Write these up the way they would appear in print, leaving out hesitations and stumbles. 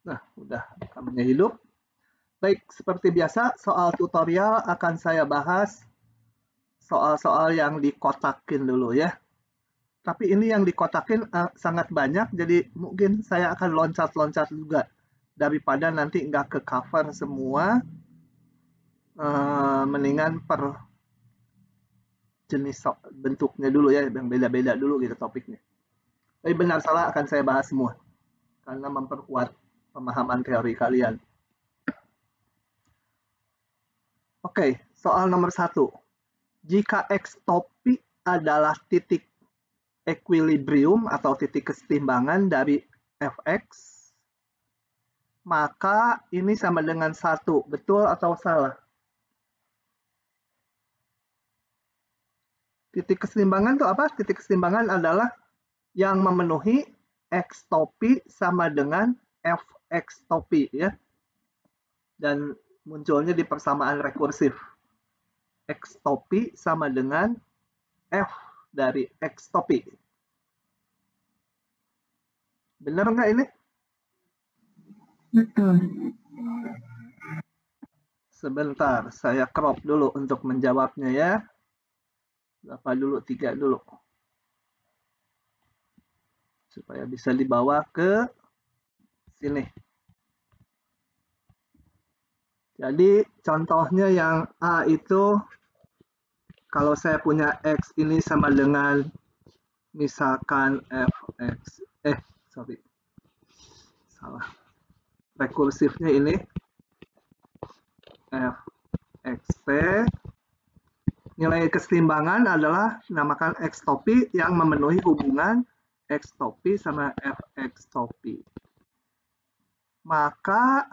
Nah, udah rekamannya hidup. Baik, seperti biasa, soal tutorial akan saya bahas soal-soal yang dikotakin dulu ya. Tapi ini yang dikotakin sangat banyak, jadi mungkin saya akan loncat-loncat juga. Daripada nanti nggak ke cover semua, mendingan per jenis bentuknya dulu ya, yang beda-beda dulu gitu topiknya. Tapi benar salah akan saya bahas semua, karena memperkuat pemahaman teori kalian. Oke, soal nomor 1. Jika X topi adalah titik equilibrium atau titik kesetimbangan dari Fx, maka ini sama dengan 1. Betul atau salah? Titik kesetimbangan itu apa? Titik kesetimbangan adalah yang memenuhi X topi sama dengan Fx topi ya. Dan munculnya di persamaan rekursif. X topi sama dengan F dari X topi. Benar nggak ini? Betul. Sebentar, saya crop dulu untuk menjawabnya ya. Berapa dulu? 3 dulu. Supaya bisa dibawa ke sini. Jadi contohnya yang A itu, kalau saya punya X ini sama dengan misalkan Fx, salah. Rekursifnya ini Fxp, nilai kesetimbangan adalah namakan X topi yang memenuhi hubungan X topi sama Fx topi. Maka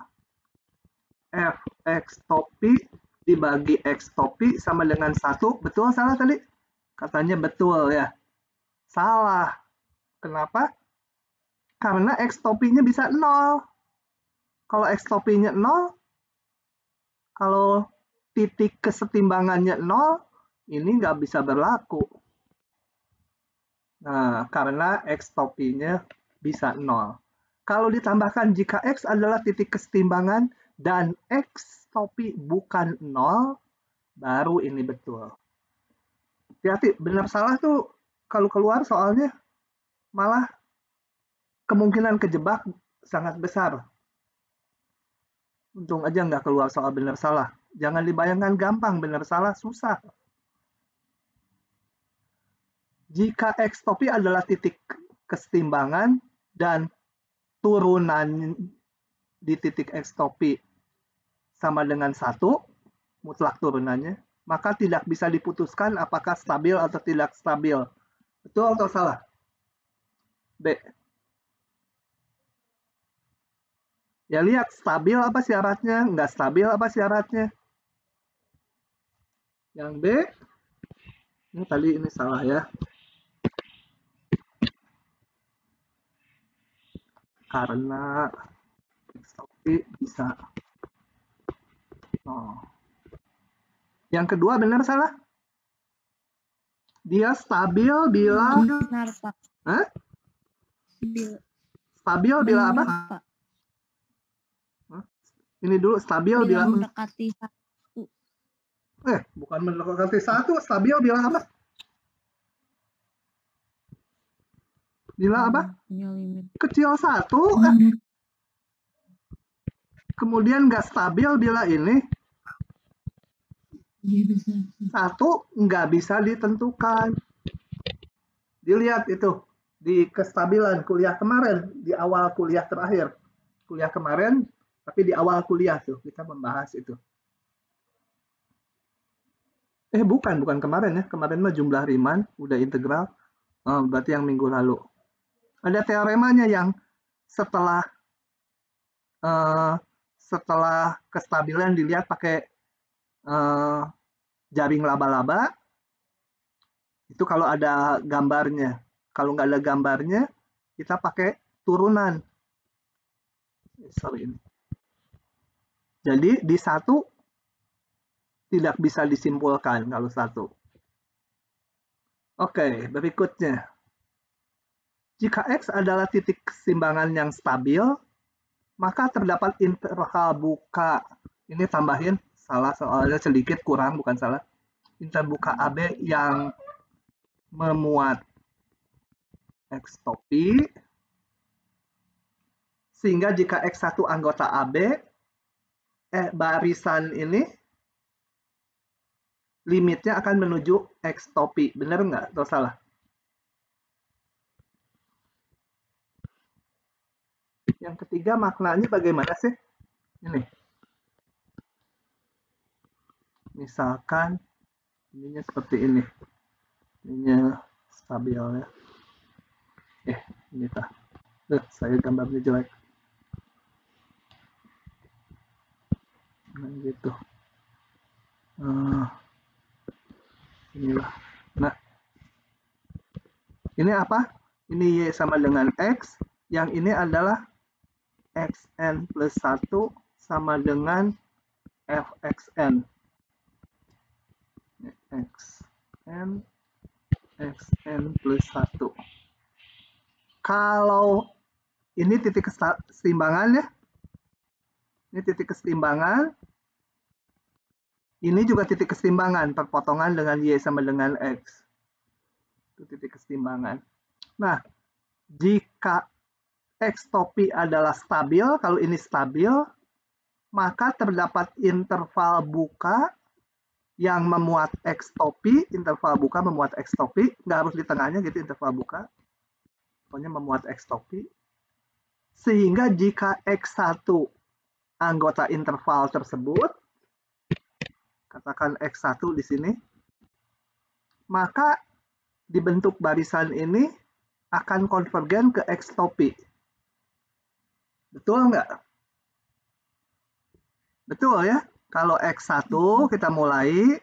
Fx topi dibagi X topi sama dengan 1. Betul salah tadi? Katanya betul ya. Salah. Kenapa? Karena X topinya bisa 0. Kalau X topinya 0, kalau titik kesetimbangannya 0, ini nggak bisa berlaku. Nah, karena X topinya bisa 0. Kalau ditambahkan jika X adalah titik kesetimbangan dan X topi bukan 0, baru ini betul. Hati-hati, benar salah tuh kalau keluar soalnya malah kemungkinan kejebak sangat besar. Untung aja nggak keluar soal benar salah. Jangan dibayangkan gampang, benar salah susah. Jika X topi adalah titik kesetimbangan dan turunan di titik X topi sama dengan 1, mutlak turunannya, maka tidak bisa diputuskan apakah stabil atau tidak stabil. Betul atau salah? B. Ya lihat, stabil apa syaratnya, nggak stabil apa syaratnya. Yang B, ini tadi ini salah ya. Karena X topi bisa. Oh. Yang kedua benar salah? Dia stabil bila Benar, Pak. Hah? Stabil bila apa? Pak. Ini dulu stabil bila mendekati 1. Bukan mendekati 1, stabil bila apa? Bila apa? Kecil 1. Kemudian nggak stabil bila ini 1 nggak bisa ditentukan. Dilihat itu di kestabilan kuliah kemarin, di awal kuliah terakhir. Kuliah kemarin, tapi di awal kuliah tuh kita membahas itu. Bukan kemarin ya. Kemarin mah jumlah Riemann udah integral. Berarti yang minggu lalu. Ada teoremanya yang setelah kestabilan dilihat pakai jaring laba-laba, itu kalau ada gambarnya. Kalau nggak ada gambarnya, kita pakai turunan. Jadi di 1 tidak bisa disimpulkan kalau 1. Oke, berikutnya. Jika X adalah titik keseimbangan yang stabil, maka terdapat interval buka. Ini tambahin, salah soalnya sedikit, kurang, bukan salah. Interval buka AB yang memuat X topi, sehingga jika X1 anggota AB, barisan ini limitnya akan menuju X topi. Benar nggak atau salah? Yang ketiga, maknanya bagaimana sih? Ini. Misalkan ininya seperti ini. Ininya stabil ya. Ini tah. Saya gambarnya jelek. Nah, gitu. Inilah. Nah, ini apa? Ini Y sama dengan X. Yang ini adalah Xn plus 1 sama dengan Fxn. Xn plus 1. Kalau ini titik keseimbangan ya. Ini titik keseimbangan. Ini juga titik keseimbangan, perpotongan dengan Y sama dengan X. Itu titik keseimbangan. Nah, jika X topi adalah stabil, kalau ini stabil, maka terdapat interval buka yang memuat X topi, interval buka memuat X topi, nggak harus di tengahnya gitu interval buka, pokoknya memuat X topi, sehingga jika X1 anggota interval tersebut, katakan X1 di sini, maka dibentuk barisan ini akan konvergen ke X topi. Betul nggak? Betul ya? Kalau X1 kita mulai,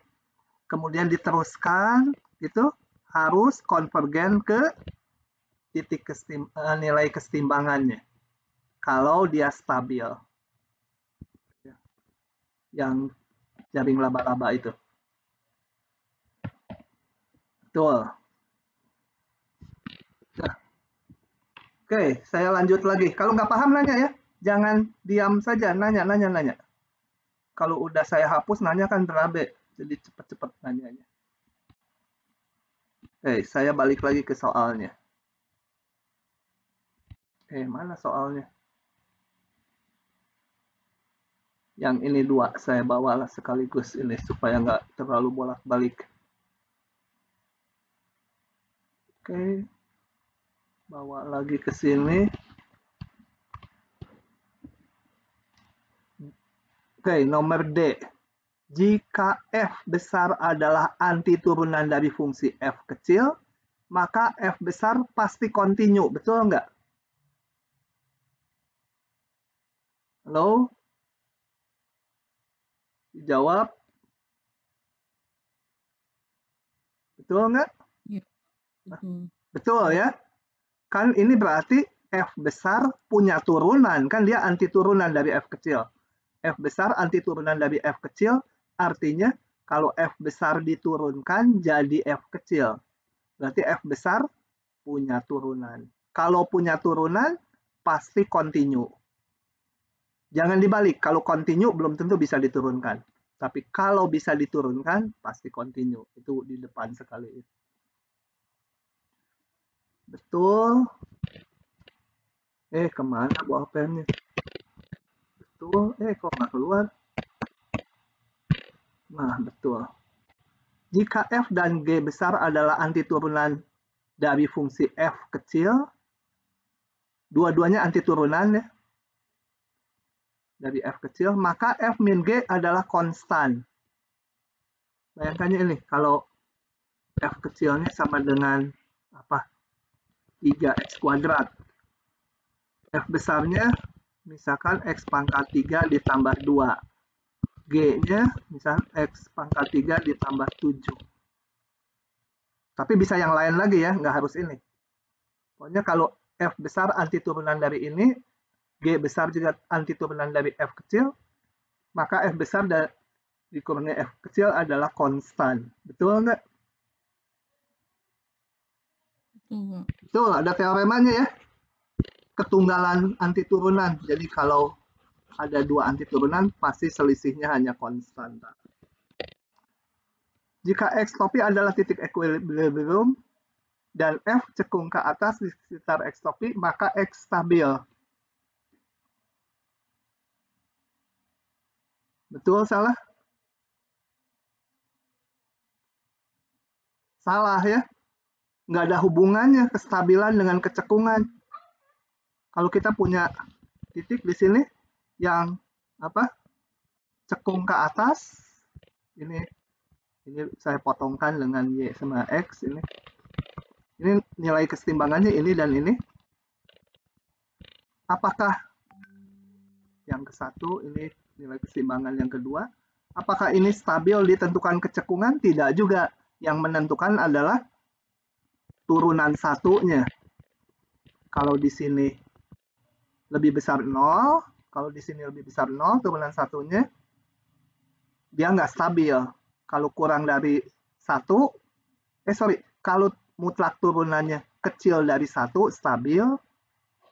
kemudian diteruskan, gitu, harus konvergen ke titik nilai keseimbangannya. Kalau dia stabil. Yang jaring laba-laba itu. Betul. Nah. Oke, saya lanjut lagi. Kalau nggak paham nanya ya. Jangan diam saja, nanya. Kalau udah saya hapus, nanya kan berabe. Jadi cepet-cepet nanyanya. Oke, saya balik lagi ke soalnya. Mana soalnya? Yang ini 2, saya bawalah sekaligus ini supaya nggak terlalu bolak-balik. Oke, bawa lagi ke sini. Oke, nomor D. Jika F besar adalah antiturunan dari fungsi F kecil, maka F besar pasti kontinu. Betul nggak? Halo? Dijawab. Betul nggak? Ya, betul. Betul ya. Kan ini berarti F besar punya turunan. Kan dia antiturunan dari F kecil. F besar antiturunan dari F kecil, artinya kalau F besar diturunkan jadi F kecil. Berarti F besar punya turunan. Kalau punya turunan, pasti kontinu. Jangan dibalik, kalau kontinu belum tentu bisa diturunkan. Tapi kalau bisa diturunkan, pasti kontinu. Itu di depan sekali. Betul. Kemana bawa pennya? Betul. Kok nggak keluar? Nah, betul. Jika F dan G besar adalah antiturunan dari fungsi F kecil, dua-duanya antiturunan ya, dari F kecil, maka F min G adalah konstan. Bayangkan ini, kalau F kecilnya sama dengan apa? 3x kuadrat. F besarnya misalkan X pangkat 3 ditambah 2. G-nya misalkan X pangkat 3 ditambah 7. Tapi bisa yang lain lagi ya, nggak harus ini. Pokoknya kalau F besar antiturunan dari ini, G besar juga antiturunan dari F kecil, maka F besar dikurangin F kecil adalah konstan. Betul nggak? Betul. Betul, ada teoremanya ya. ketunggalan anti turunan. Jadi kalau ada dua anti turunan, pasti selisihnya hanya konstanta. Jika X topi adalah titik equilibrium dan F cekung ke atas di sekitar X topi, maka X stabil. Betul, salah? Salah ya. Nggak ada hubungannya kestabilan dengan kecekungan. Kalau kita punya titik di sini yang cekung ke atas, ini saya potongkan dengan Y sama X ini nilai kesetimbangannya ini dan ini. Apakah yang ke satu ini nilai kesetimbangan yang kedua? Apakah ini stabil ditentukan kecekungan? Tidak juga. Yang menentukan adalah turunan satunya. Kalau di sini lebih besar 0, kalau di sini lebih besar 0, turunan satunya, dia nggak stabil. Kalau kurang dari 1, kalau mutlak turunannya kecil dari 1, stabil.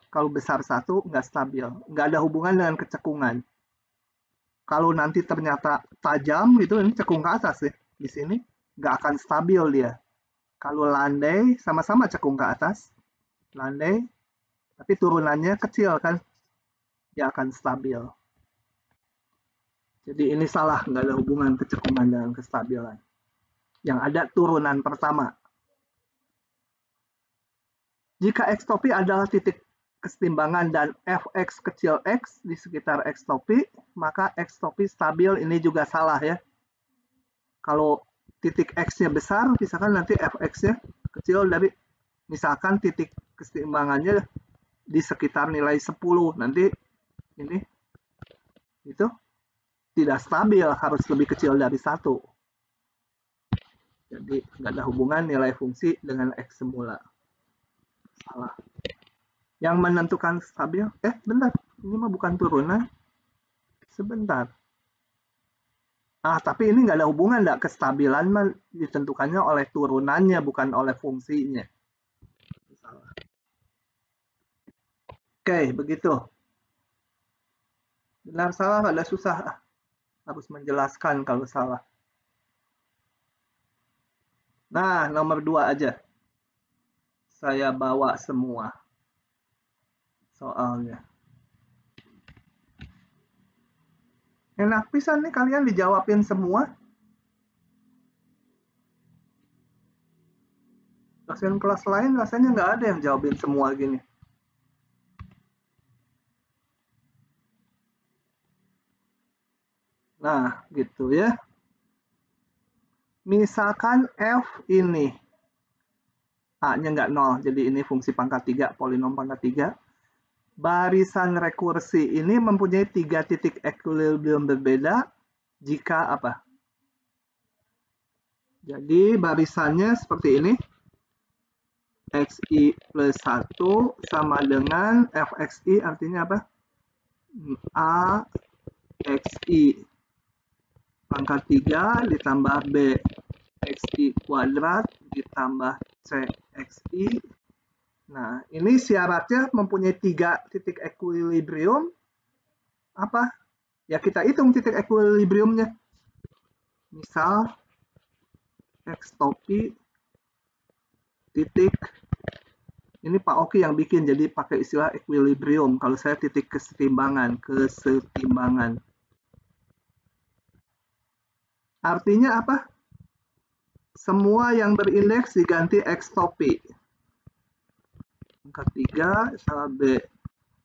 Kalau besar 1, nggak stabil. Nggak ada hubungan dengan kecekungan. Kalau nanti ternyata tajam, gitu, ini cekung ke atas ya. Di sini, nggak akan stabil dia. Kalau landai, sama-sama cekung ke atas. Landai, tapi turunannya kecil kan, dia akan stabil. Jadi ini salah, nggak ada hubungan kecekungan dengan kestabilan. Yang ada turunan pertama. Jika X topi adalah titik kesetimbangan dan Fx kecil X di sekitar X topi, maka X topi stabil. Ini juga salah ya. Kalau titik X-nya besar, misalkan nanti Fx-nya kecil dari, misalkan titik kesetimbangannya di sekitar nilai 10, nanti ini itu tidak stabil, harus lebih kecil dari 1. Jadi nggak ada hubungan nilai fungsi dengan X semula. Salah. Yang menentukan stabil, bentar, ini mah bukan turunan. Sebentar. Tapi ini nggak ada hubungan, nggak, kestabilan mah ditentukannya oleh turunannya, bukan oleh fungsinya. Salah. Oke, begitu. Benar salah ada susah. Harus menjelaskan kalau salah. Nah, nomor 2 aja. Saya bawa semua soalnya. Enak pisan nih kalian dijawabin semua. Dosen kelas lain rasanya nggak ada yang jawabin semua gini. Nah, gitu ya. Misalkan F ini A-nya nggak 0, jadi ini fungsi pangkat 3, polinom pangkat 3. Barisan rekursi ini mempunyai 3 titik equilibrium berbeda jika apa? Jadi barisannya seperti ini. XI plus 1 sama dengan FXI, artinya apa? A XI pangkat 3 ditambah B XI kuadrat ditambah C XI. Nah, ini syaratnya mempunyai 3 titik equilibrium. Apa? Ya kita hitung titik equilibriumnya. Misal X topi titik, ini Pak Oki yang bikin, jadi pakai istilah equilibrium. Kalau saya titik kesetimbangan. Artinya apa? Semua yang berindeks diganti X topi. Pangkat 3 sama B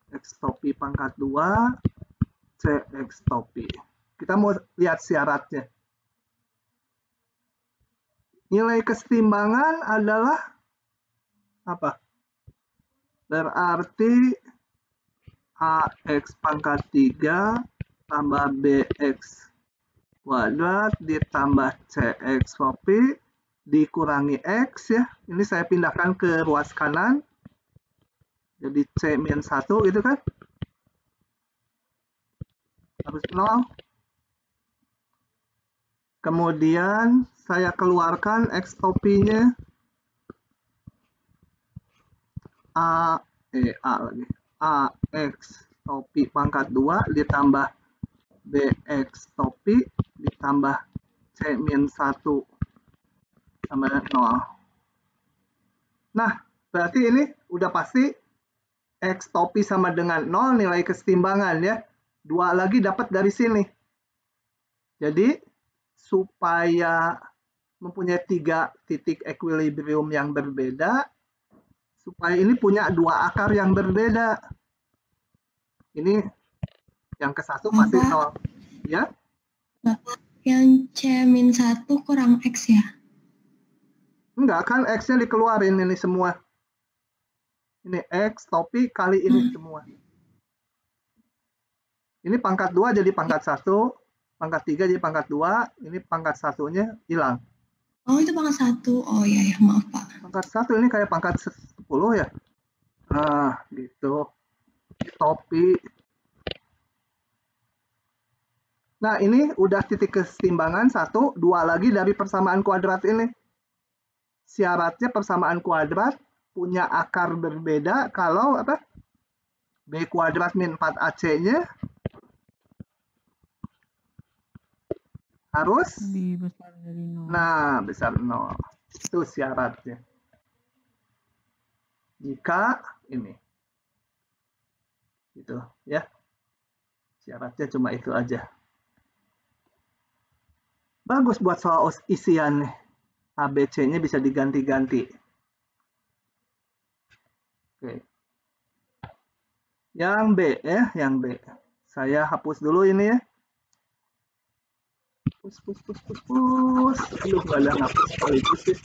X topi pangkat 2 C X topi. Kita mau lihat syaratnya. Nilai kesetimbangan adalah apa? Berarti AX pangkat 3 tambah BX kuadrat ditambah CX topi dikurangi X ya. Ini saya pindahkan ke ruas kanan. Jadi C-1 gitu kan. Harus 0. Kemudian saya keluarkan X topinya A lagi. AX topi pangkat 2 ditambah BX topi ditambah C-1 sama 0. Nah, berarti ini udah pasti X topi sama dengan 0 nilai kesetimbangan ya. 2 lagi dapat dari sini. Jadi, supaya mempunyai 3 titik equilibrium yang berbeda, supaya ini punya 2 akar yang berbeda. Ini yang ke 1 pasti 0. Ya? Yang C-1 kurang X ya? Enggak, kan X-nya dikeluarin ini semua. Ini X topi kali ini semua. Ini pangkat 2 jadi pangkat 1, pangkat 3 jadi pangkat 2, ini pangkat 1-nya hilang. Oh, itu pangkat 1. Oh iya ya, maaf Pak. Pangkat 1 ini kayak pangkat 10 ya. Nah, gitu. Topi. Nah, ini udah titik kesetimbangan 1, 2 lagi dari persamaan kuadrat ini. Syaratnya persamaan kuadrat punya akar berbeda kalau apa? B kuadrat min 4AC-nya harus lebih besar dari 0. Nah, besar 0. Itu syaratnya. Jika ini. Gitu ya. Syaratnya cuma itu aja. Bagus buat soal isian nih. ABC-nya bisa diganti-ganti. Oke. Yang B ya, yang B. Saya hapus dulu ini ya. Pus. Aduh, nggak ada ngapus sekaligus sih.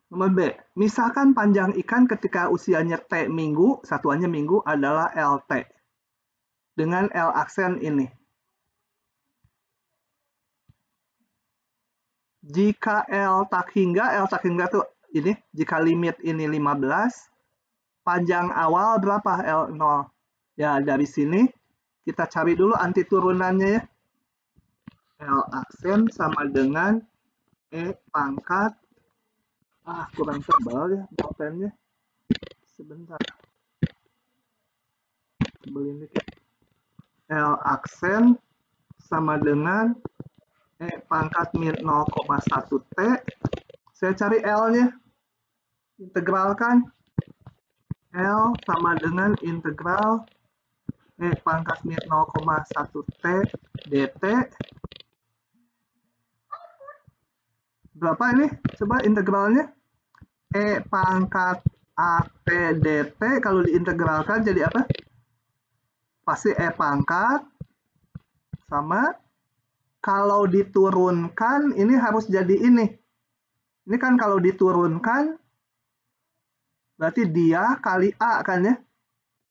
Nomor B, misalkan panjang ikan ketika usianya T minggu, satuannya minggu adalah LT. Dengan L aksen ini. Jika L tak hingga tuh ini, jika limit ini 15, panjang awal berapa L0? Ya, dari sini kita cari dulu anti turunannya ya. L aksen sama dengan E pangkat kurang tebal ya bolpennya. Sebentar. Tebelin dikit. L aksen sama dengan E pangkat min 0,1 T. Saya cari L-nya. Integralkan. L sama dengan integral E pangkat min 0,1 T dt. Berapa ini? Coba integralnya. E pangkat AT dt kalau diintegralkan jadi apa? Pasti E pangkat sama kalau diturunkan ini harus jadi ini. Ini kan kalau diturunkan berarti dia kali A kan ya?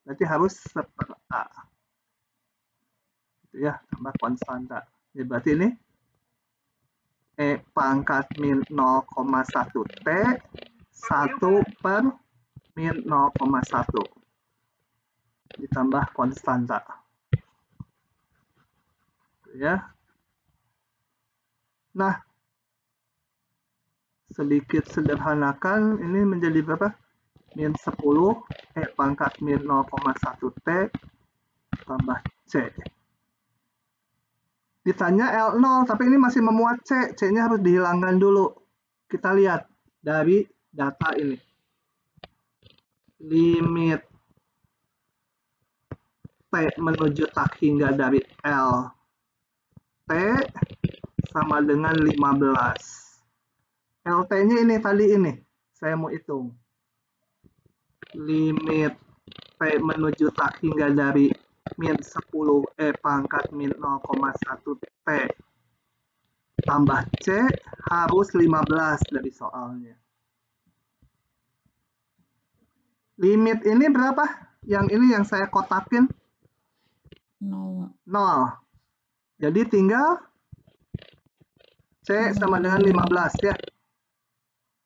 Berarti harus seper A. Itu ya, tambah konstanta. Jadi berarti ini E pangkat min 0,1 T 1 per min 0,1 ditambah konstanta. Ya. Nah, sedikit sederhanakan ini menjadi berapa? Min 10 E pangkat min 0,1 T tambah C. Ditanya L0, tapi ini masih memuat C. C-nya harus dihilangkan dulu. Kita lihat dari data ini. Limit T menuju tak hingga dari L T sama dengan 15. LT-nya ini tadi ini. Saya mau hitung. Limit T menuju tak hingga dari min 10 E pangkat min 0,1 T tambah C harus 15 dari soalnya. Limit ini berapa? Yang ini yang saya kotakin? 0. Jadi tinggal C sama dengan 15 ya.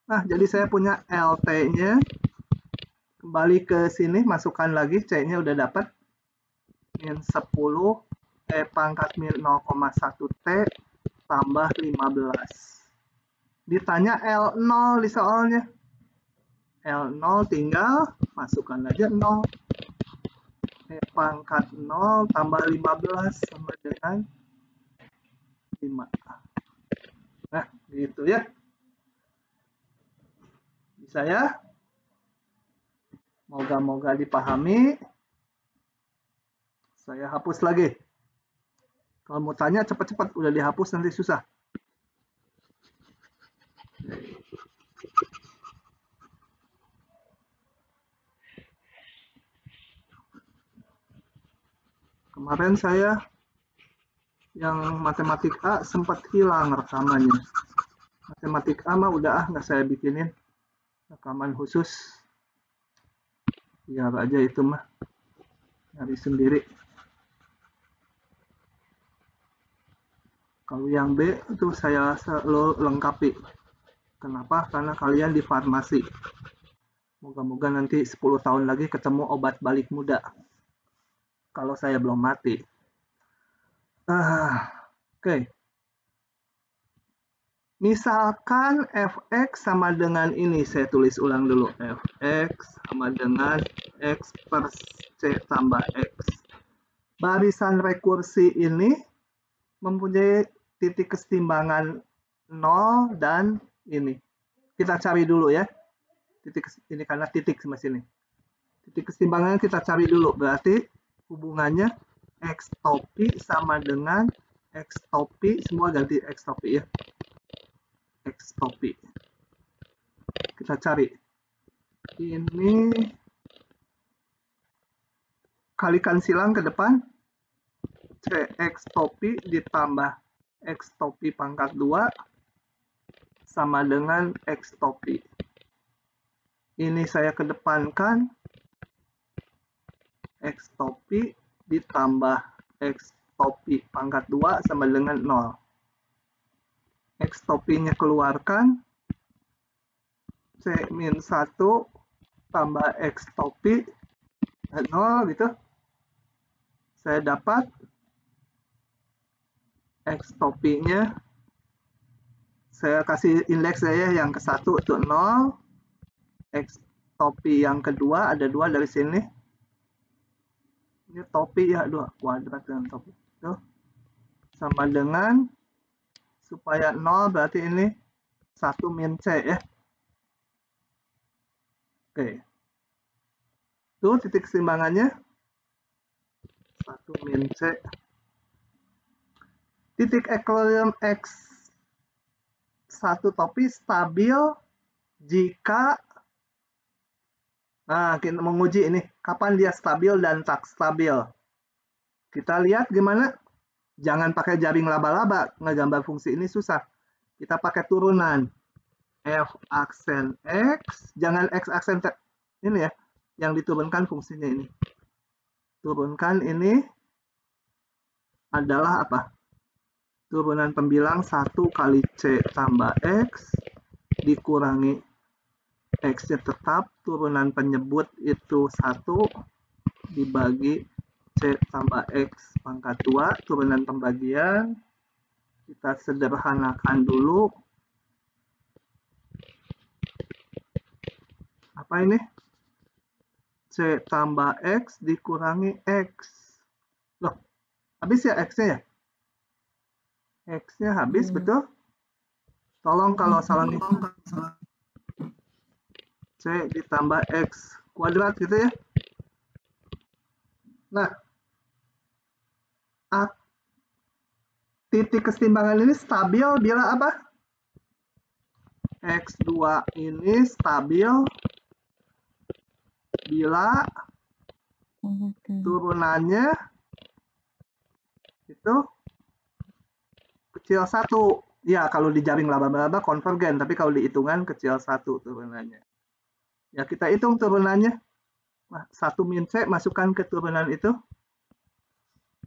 Nah, jadi saya punya LT-nya. Kembali ke sini, masukkan lagi. C-nya udah dapat. min 10 E pangkat min 0,1 T tambah 15. Ditanya L0 di soalnya. L0 tinggal masukkan aja 0. E pangkat 0 tambah 15 sama dengan 5. Nah, gitu ya. Bisa ya? Moga-moga dipahami. Saya hapus lagi. Kalau mau tanya cepat-cepat, udah dihapus nanti susah. Kemarin saya yang matematik A sempat hilang rekamannya. Matematik A mah udah nggak saya bikinin rekaman khusus. Biar aja itu mah nyari sendiri. Kalau yang B itu saya selalu lengkapi. Kenapa? Karena kalian di farmasi. Moga-moga nanti 10 tahun lagi ketemu obat balik muda. Kalau saya belum mati. Oke. Misalkan fx sama dengan ini, saya tulis ulang dulu. Fx sama dengan x per c tambah x. Barisan rekursi ini mempunyai titik kesetimbangan 0 dan ini. Kita cari dulu ya. Titik ini karena titik sama sini. Titik kesetimbangannya kita cari dulu. Berarti hubungannya x topi sama dengan x topi. Semua ganti x topi ya. X topi. Kita cari. Ini kalikan silang ke depan. Cx topi ditambah x topi pangkat 2 sama dengan x topi. Ini saya kedepankan x topi ditambah x topi pangkat 2 sama dengan 0. X topinya keluarkan. C min 1 tambah x topi 0 gitu. Saya dapat X topinya, saya kasih indeks saya yang ke 1 itu 0. X topi yang kedua ada 2 dari sini. Ini topi ya, 2 kuadrat dengan topi. Tuh. Sama dengan, supaya 0 berarti ini 1 min C ya. Oke. Tuh titik keseimbangannya. 1 min C. Titik equilibrium X1 topi stabil jika, nah kita menguji ini, kapan dia stabil dan tak stabil. Kita lihat gimana, jangan pakai jaring laba-laba, ngegambar fungsi ini susah. Kita pakai turunan, F aksen X, jangan X aksen ini ya, yang diturunkan fungsinya ini. Turunkan ini adalah apa? Turunan pembilang 1 kali C tambah X dikurangi X-nya tetap, turunan penyebut itu 1 dibagi C tambah X pangkat 2, turunan pembagian kita sederhanakan dulu. Apa ini? C tambah X dikurangi X. Loh, habis ya X-nya ya? X-nya habis, betul? Tolong kalau salah ngomong, C ditambah X kuadrat gitu ya. Nah, titik kesetimbangan ini stabil bila apa? X2 ini stabil bila turunannya itu kecil 1. Ya, kalau di jaring laba-laba konvergen, tapi kalau di hitungan kecil 1 turunannya. Ya, kita hitung turunannya. Nah, 1 min C masukkan ke turunan itu.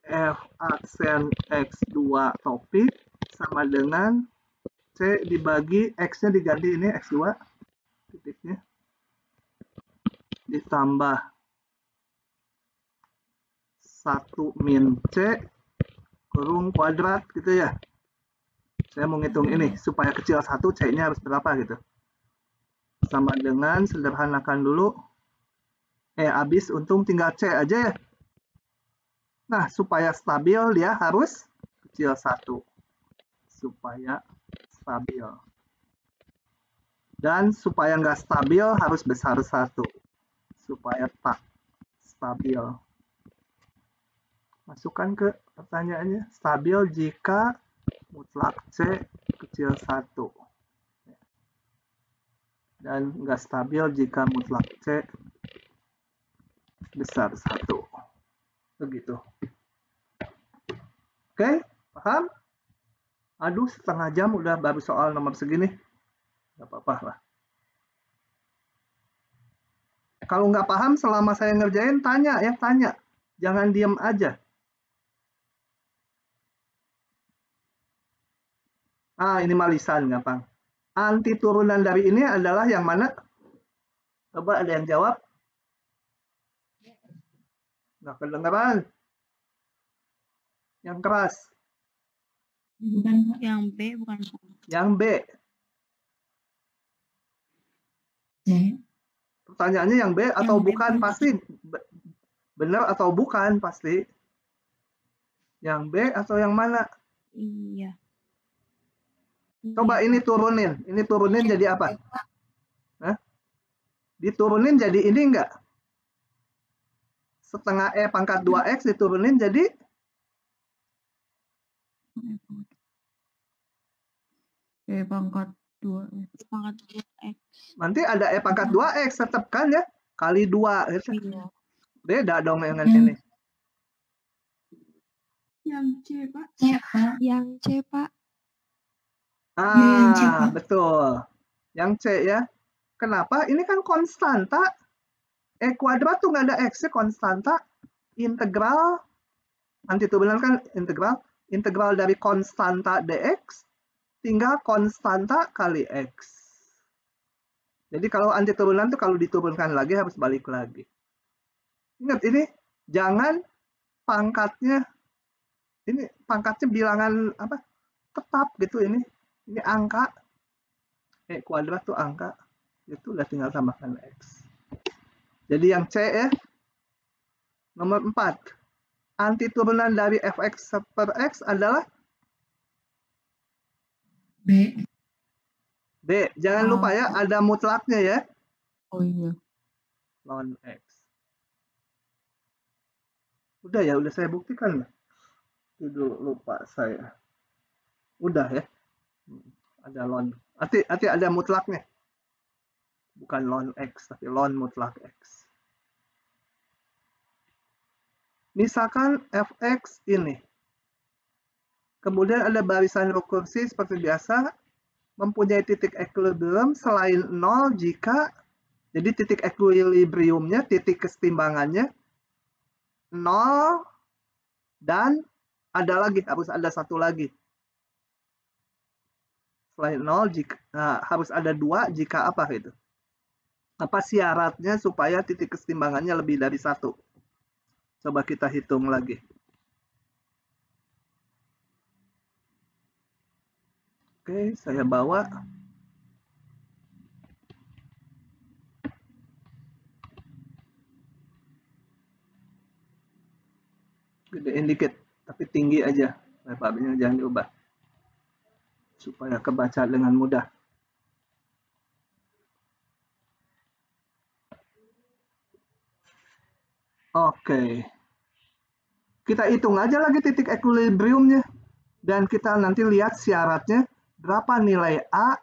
F aksen X2 topi sama dengan C dibagi X-nya diganti ini X2 titiknya. Ditambah 1 min C kurung kuadrat gitu ya. Saya mau ngitung ini supaya kecil 1, C-nya harus berapa gitu. Sama dengan sederhanakan dulu. Habis untung tinggal C aja ya. Nah, supaya stabil dia harus kecil 1. Supaya stabil. Dan supaya nggak stabil harus besar 1. Supaya tak stabil. Masukkan ke pertanyaannya. Stabil jika mutlak C kecil 1. Dan nggak stabil jika mutlak C besar 1. Begitu. Oke, paham? Aduh, setengah jam udah baru soal nomor segini. Nggak apa-apa lah. Kalau nggak paham selama saya ngerjain, tanya ya, tanya. Jangan diem aja. Ini malisan, gampang. Anti turunan dari ini adalah yang mana? Coba ada yang jawab? Nggak kedengeran. Yang keras. Bukan yang B, bukan. Yang B. C. Pertanyaannya yang B atau Yang B bukan? bukan. Pasti. Benar atau bukan? Pasti. Yang B atau yang mana? Iya. Coba ini turunin. Ini turunin jadi apa? Hah? Diturunin jadi ini enggak? Setengah E pangkat 2X diturunin jadi? E pangkat 2. Pangkat 2X. Nanti ada E pangkat 2X tetap kan ya? Kali 2. Gitu. Iya. Beda dong dengan ini. Yang C, Pak. C, Pak. Yang C, Pak. Yang C, Pak. Betul. Yang C ya. Kenapa? Ini kan konstanta. E kuadrat tuh nggak ada X-nya, konstanta. Integral. Nanti itu benar kan integral. Integral dari konstanta dx tinggal konstanta kali X. Jadi kalau anti turunan tuh kalau diturunkan lagi harus balik lagi. Ingat ini, jangan pangkatnya, ini pangkatnya bilangan apa? Tetap gitu ini. Ini angka. E kuadrat tuh angka. Itu udah tinggal tambahkan X. Jadi yang C ya. Nomor 4. Anti turunan dari fx per x adalah B. B. Jangan lupa ya, ada mutlaknya ya. Oh iya. Ln X. Udah ya, udah saya buktikan. Itu lupa saya. Udah ya. Ada ln. Hati ada mutlaknya. Bukan ln X, tapi ln mutlak X. Misalkan fx ini. Kemudian ada barisan rekursi seperti biasa. Mempunyai titik equilibrium selain 0 jika, jadi titik equilibriumnya, titik kesetimbangannya 0 dan ada lagi, harus ada satu lagi. Selain 0 jika, harus ada 2 jika apa gitu. Apa syaratnya supaya titik kesetimbangannya lebih dari 1? Coba kita hitung lagi. Oke, saya bawa. Gedein dikit, tapi tinggi aja. Lebarnya jangan diubah. Supaya kebaca dengan mudah. Oke. Kita hitung aja lagi titik equilibriumnya. Dan kita nanti lihat syaratnya berapa nilai A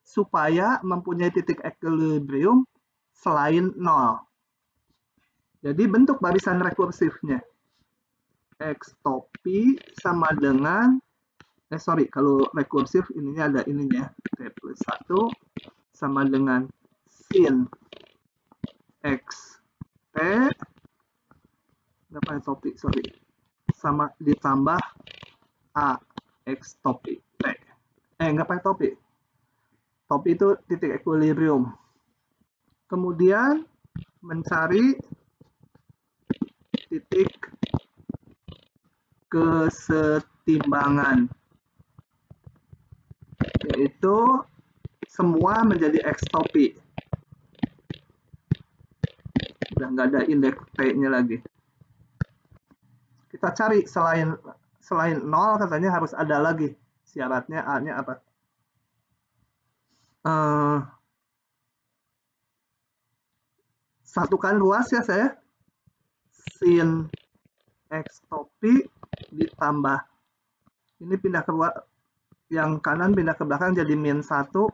supaya mempunyai titik equilibrium selain 0. Jadi bentuk barisan rekursifnya. X top P sama dengan, kalau rekursif ininya ada ininya. T plus 1 sama dengan sin X T. Nggak pakai topi, sorry. Sama ditambah A X topi T. Nggak pakai topi. Topi itu titik equilibrium. Kemudian mencari titik kesetimbangan, yaitu semua menjadi X topi. Udah nggak ada indeks T-nya lagi. Kita cari selain 0 katanya harus ada lagi. Syaratnya A-nya apa? Satukan ruas ya saya. Sin X topi ditambah. Ini pindah ke yang kanan pindah ke belakang jadi -1.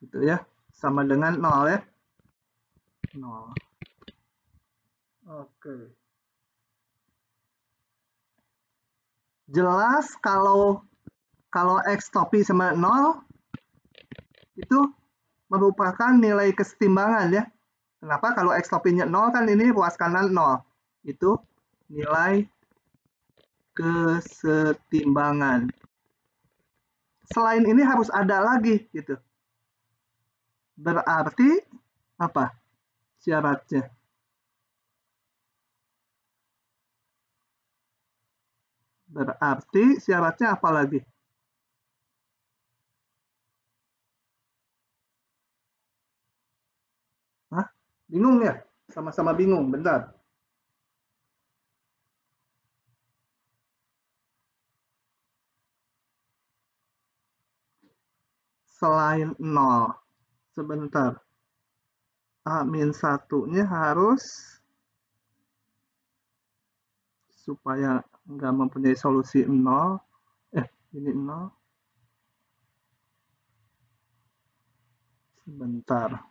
Gitu ya. Sama dengan 0 ya. 0. Oke. Jelas kalau X topi sama 0 itu merupakan nilai kesetimbangan ya. Kenapa? Kalau X topinya 0 kan ini ruas kanan 0. Itu nilai kesetimbangan. Selain ini harus ada lagi gitu. Berarti apa syaratnya? Berarti syaratnya apa lagi? Hah? Bingung ya? Sama-sama bingung, bentar. Selain 0. Sebentar. A-1-nya harus supaya nggak mempunyai solusi 0. Ini 0. Sebentar.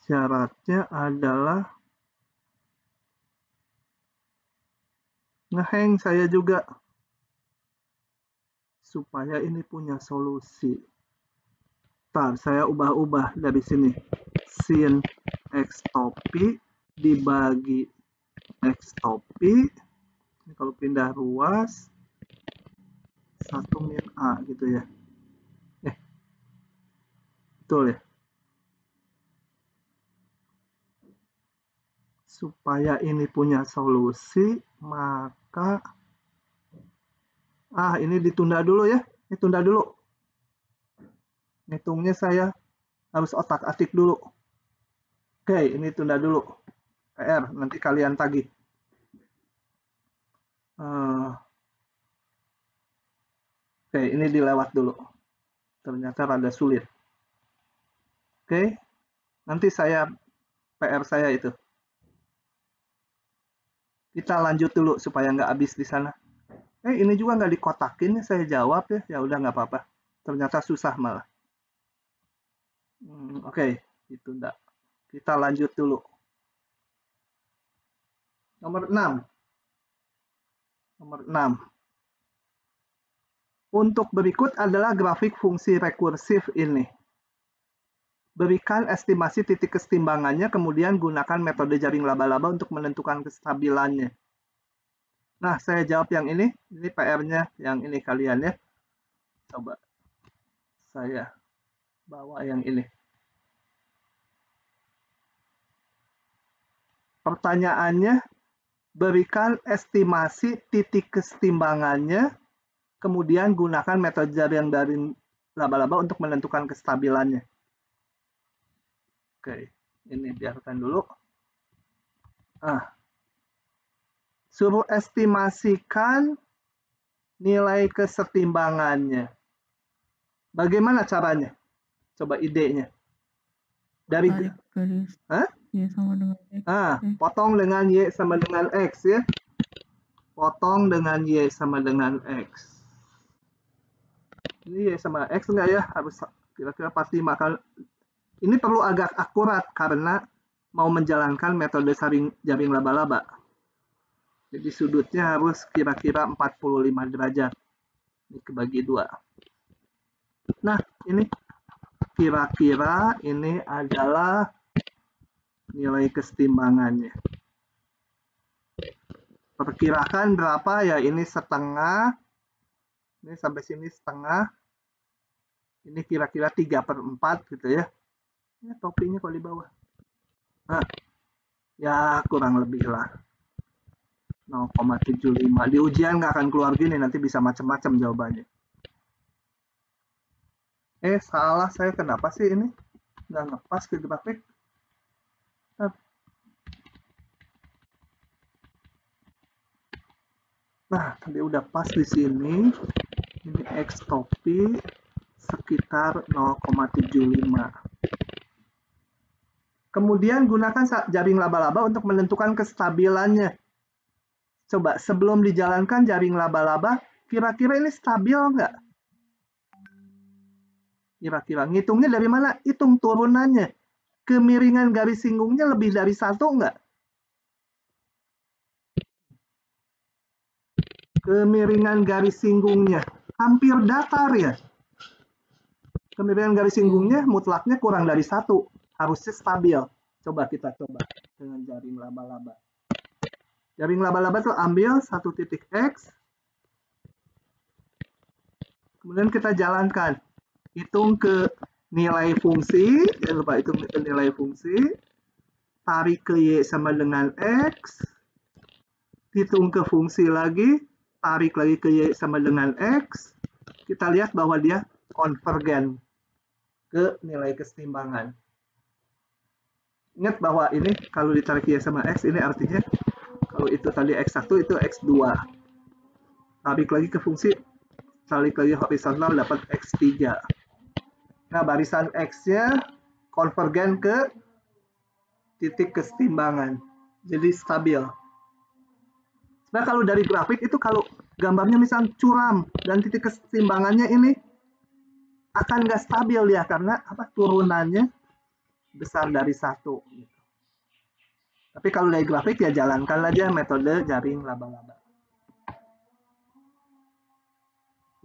Syaratnya adalah ngehang saya juga. Supaya ini punya solusi. Ntar saya ubah-ubah dari sini. Sin X topi dibagi X topi. Ini kalau pindah ruas 1 min A gitu ya. Betul ya. Supaya ini punya solusi, maka ini ditunda dulu ya. Ini tunda dulu. Ngitungnya saya harus otak-atik dulu. Oke, ini tunda dulu. PR, nanti kalian tagih. Oke, ini dilewat dulu. Ternyata rada sulit. Oke, nanti saya PR saya itu. Kita lanjut dulu supaya nggak habis di sana. Ini juga nggak dikotakin, saya jawab ya. Ya udah nggak apa-apa. Ternyata susah malah. Oke, itu enggak. Kita lanjut dulu. Nomor 6. Untuk berikut adalah grafik fungsi rekursif ini. Berikan estimasi titik kesetimbangannya, kemudian gunakan metode jaring laba-laba untuk menentukan kestabilannya. Nah, saya jawab yang ini. Ini PR-nya yang ini kalian ya. Coba saya bawa yang ini. Pertanyaannya, berikan estimasi titik kesetimbangannya, kemudian gunakan metode jaring laba-laba untuk menentukan kestabilannya. Oke, ini biarkan dulu. Suruh estimasikan nilai kesetimbangannya. Bagaimana caranya? Coba idenya. Dari garis Y sama dengan X. Potong dengan Y sama dengan X ya. Potong dengan Y sama dengan X. Ini Y sama X enggak ya? Harus kira-kira pasti maka ini perlu agak akurat karena mau menjalankan metode jaring laba-laba. Jadi sudutnya harus kira-kira 45 derajat. Ini kebagi 2. Nah, ini kira-kira ini adalah nilai kesetimbangannya. Perkirakan berapa ya? Ini setengah. Ini sampai sini setengah. Ini kira-kira 3/4 gitu ya. Ini topinya kalau di bawah. Ya, kurang lebih lah. 0,75. Di ujian nggak akan keluar gini, nanti bisa macam-macam jawabannya. Salah saya. Kenapa sih ini? Nggak ngepas ke grafik. Nah, tadi udah pas di sini. Ini X topi sekitar 0,75. Kemudian gunakan jaring laba-laba untuk menentukan kestabilannya. Coba sebelum dijalankan jaring laba-laba, kira-kira ini stabil nggak? Kira-kira ngitungnya dari mana? Hitung turunannya. Kemiringan garis singgungnya lebih dari 1 nggak? Kemiringan garis singgungnya hampir datar ya. Kemiringan garis singgungnya mutlaknya kurang dari 1. Harusnya stabil. Coba kita coba dengan jaring laba-laba. Jaring laba-laba tuh ambil satu titik X. Kemudian kita jalankan. Hitung ke nilai fungsi, jangan lupa hitung ke nilai fungsi, tarik ke Y sama dengan X, hitung ke fungsi lagi, tarik lagi ke Y sama dengan X, kita lihat bahwa dia konvergen ke nilai kesetimbangan. Ingat bahwa ini kalau ditarik Y sama X, ini artinya kalau itu tadi X1, itu X2. Tarik lagi ke fungsi, tarik lagi horizontal, dapat X3. Nah, barisan X-nya konvergen ke titik kesetimbangan. Jadi stabil. Sebenarnya kalau dari grafik itu kalau gambarnya misalnya curam dan titik kesetimbangannya ini akan nggak stabil ya, karena turunannya besar dari 1. Tapi kalau dari grafik ya jalankan aja metode jaring laba-laba.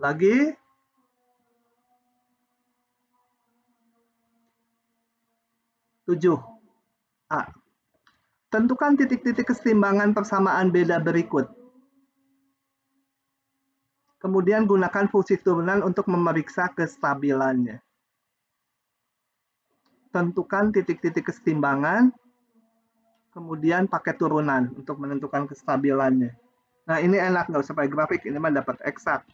Lagi. A. Tentukan titik-titik kesetimbangan persamaan beda berikut. Kemudian gunakan fungsi turunan untuk memeriksa kestabilannya. Tentukan titik-titik kesetimbangan, kemudian pakai turunan untuk menentukan kestabilannya. Nah, ini enak, nggak usah pakai grafik, ini mah dapat eksak.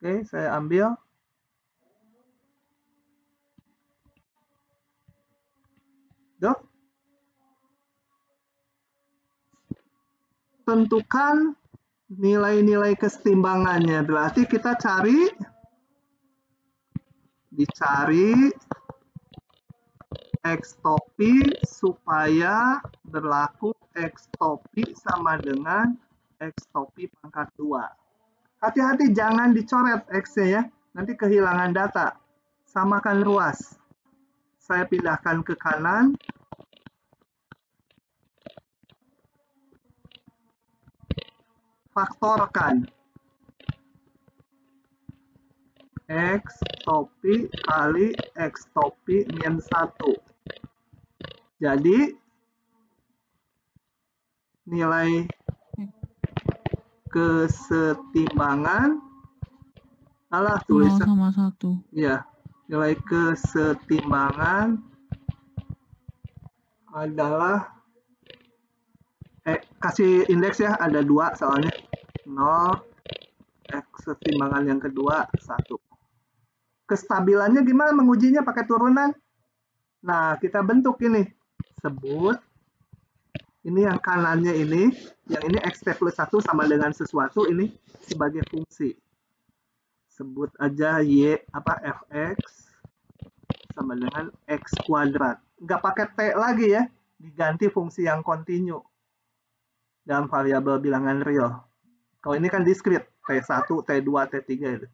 Oke, saya ambil. Dok. Tentukan nilai-nilai kesetimbangannya. Berarti kita dicari X topi supaya berlaku X topi sama dengan X topi pangkat 2. Hati-hati jangan dicoret X-nya ya, nanti kehilangan data. Samakan ruas. Saya pindahkan ke kanan. Faktorkan. X topi kali X topi min 1. Jadi, nilai kesetimbangan tulisan 0 sama 1. Ya, nilai kesetimbangan adalah kasih indeks ya, ada 2 soalnya. 0, kesetimbangan yang kedua 1. Kestabilannya gimana mengujinya pakai turunan? Nah, kita bentuk ini. Sebut ini yang kanannya ini, yang ini X plus 1 sama dengan sesuatu, ini sebagai fungsi. Sebut aja fx sama dengan X kuadrat. Nggak pakai T lagi ya, diganti fungsi yang kontinu dalam variabel bilangan real. Kalau ini kan diskrit, T1, T2, T3 itu.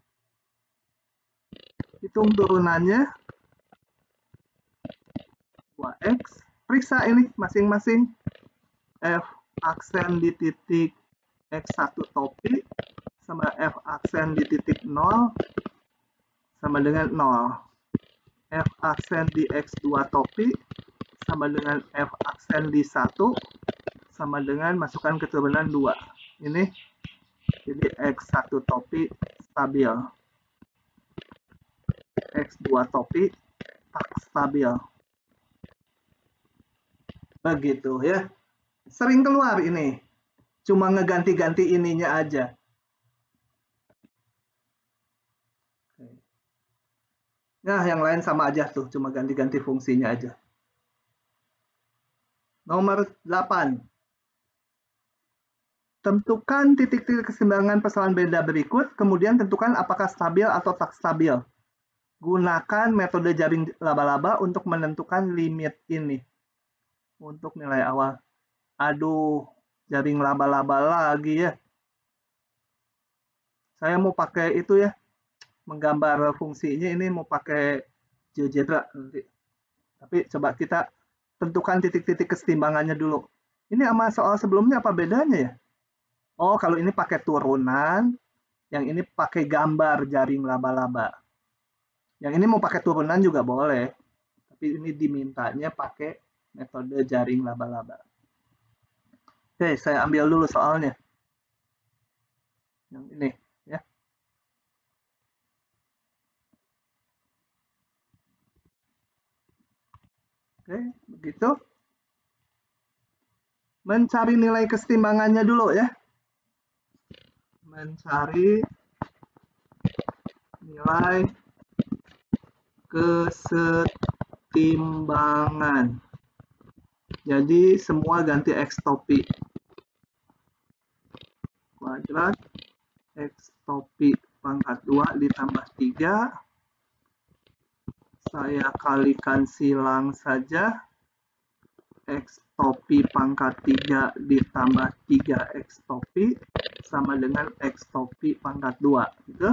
Hitung turunannya 2x. Periksa ini masing-masing. F aksen di titik X1 topi sama F aksen di titik 0 sama dengan 0. F aksen di X2 topi sama dengan F aksen di 1 sama dengan masukkan keturunan 2. Ini jadi X1 topi stabil. X2 topi tak stabil. Begitu ya. Sering keluar ini. Cuma ngeganti-ganti ininya aja. Nah, yang lain sama aja tuh, cuma ganti-ganti fungsinya aja. Nomor 8. Tentukan titik-titik keseimbangan persoalan beda berikut, kemudian tentukan apakah stabil atau tak stabil. Gunakan metode jaring laba-laba untuk menentukan limit ini. Untuk nilai awal. Aduh, jaring laba-laba lagi ya. Saya mau pakai itu ya, menggambar fungsinya ini mau pakai GeoGebra nanti. Tapi coba kita tentukan titik-titik keseimbangannya dulu. Ini sama soal sebelumnya apa bedanya ya? Oh, kalau ini pakai turunan, yang ini pakai gambar jaring laba-laba. Yang ini mau pakai turunan juga boleh, tapi ini dimintanya pakai metode jaring laba-laba. Oke, saya ambil dulu soalnya. Yang ini, ya. Oke, begitu. Mencari nilai keseimbangannya dulu ya. Mencari nilai kesetimbangan. Jadi semua ganti X topi. Kuadrat X topi pangkat 2 ditambah 3. Saya kalikan silang saja. X topi pangkat 3 ditambah 3X topi sama dengan X topi pangkat 2. Gitu.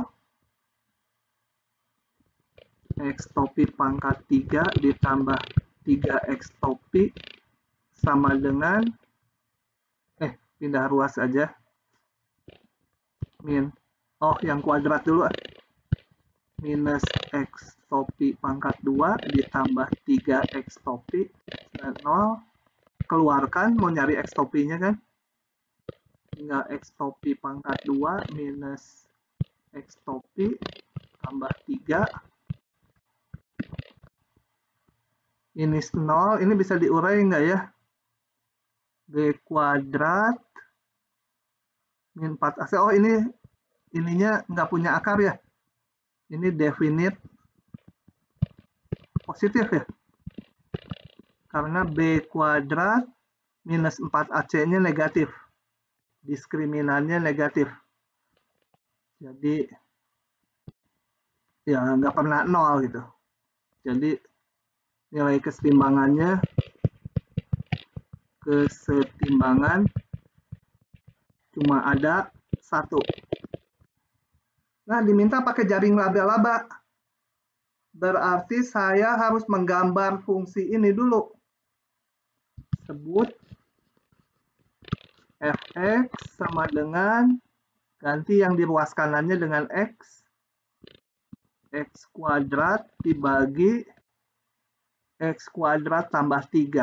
X topi pangkat 3 ditambah 3X topi sama dengan pindah ruas aja. Yang kuadrat dulu. Minus X topi pangkat 2 ditambah 3X topi 0. Keluarkan, mau nyari X topinya kan. Tinggal X topi pangkat 2 minus X topi tambah 3. Ini 0, ini bisa diurai enggak ya? B kuadrat min 4AC. Oh, ininya nggak punya akar ya? Ini definite positif ya? Karena B kuadrat minus 4AC-nya negatif. Diskriminannya negatif. Jadi, ya nggak pernah 0 gitu. Jadi, nilai kesetimbangan cuma ada 1. Nah, diminta pakai jaring laba-laba. Berarti saya harus menggambar fungsi ini dulu. Sebut fx sama dengan, ganti yang di ruas kanannya dengan x. X kuadrat dibagi X kuadrat tambah 3.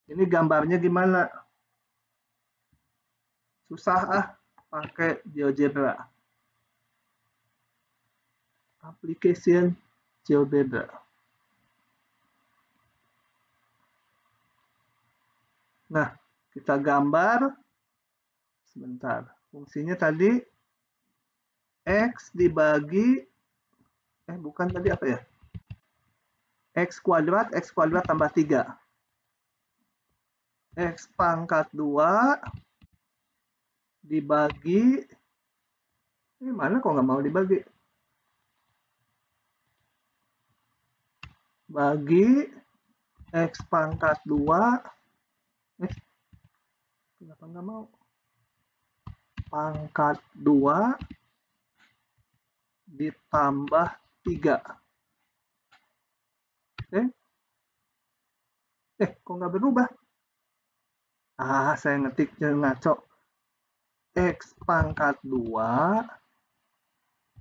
Ini gambarnya gimana? Susah pakai GeoGebra. Application GeoGebra. Nah, kita gambar. Sebentar. Fungsinya tadi X dibagi, bukan tadi apa ya? X kuadrat tambah 3. X pangkat 2 dibagi, ini mana kok nggak mau dibagi? Bagi X pangkat 2, kenapa nggak mau? Pangkat 2 ditambah 3. Kok nggak berubah? Saya ngetiknya ngaco. X pangkat 2.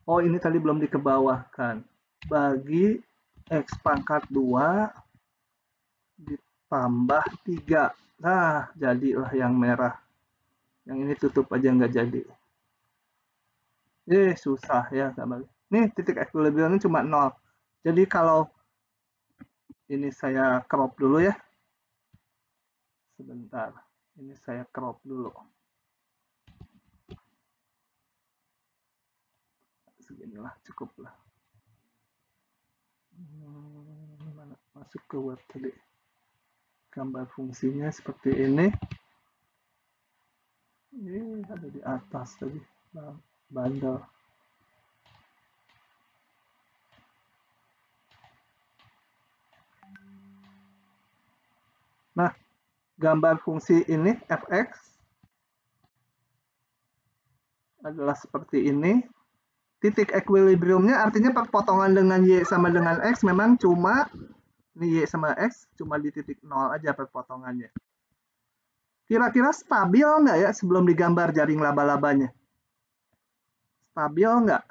Oh, ini tadi belum dikebawahkan. Bagi X pangkat 2 ditambah 3. Nah, jadilah yang merah. Yang ini tutup aja nggak jadi. Susah ya. Nih, titik equilibriumnya cuma 0. Jadi kalau Ini saya crop dulu ya. Sebentar. Ini saya crop dulu. Seginilah, cukup lah. Mana masuk ke web tadi. Gambar fungsinya seperti ini. Ini ada di atas tadi. Bandel. Nah, gambar fungsi ini fx adalah seperti ini. Titik equilibriumnya artinya perpotongan dengan y sama dengan x memang cuma ini y sama x cuma di titik 0 aja perpotongannya. Kira-kira stabil nggak ya sebelum digambar jaring laba-labanya? Stabil nggak?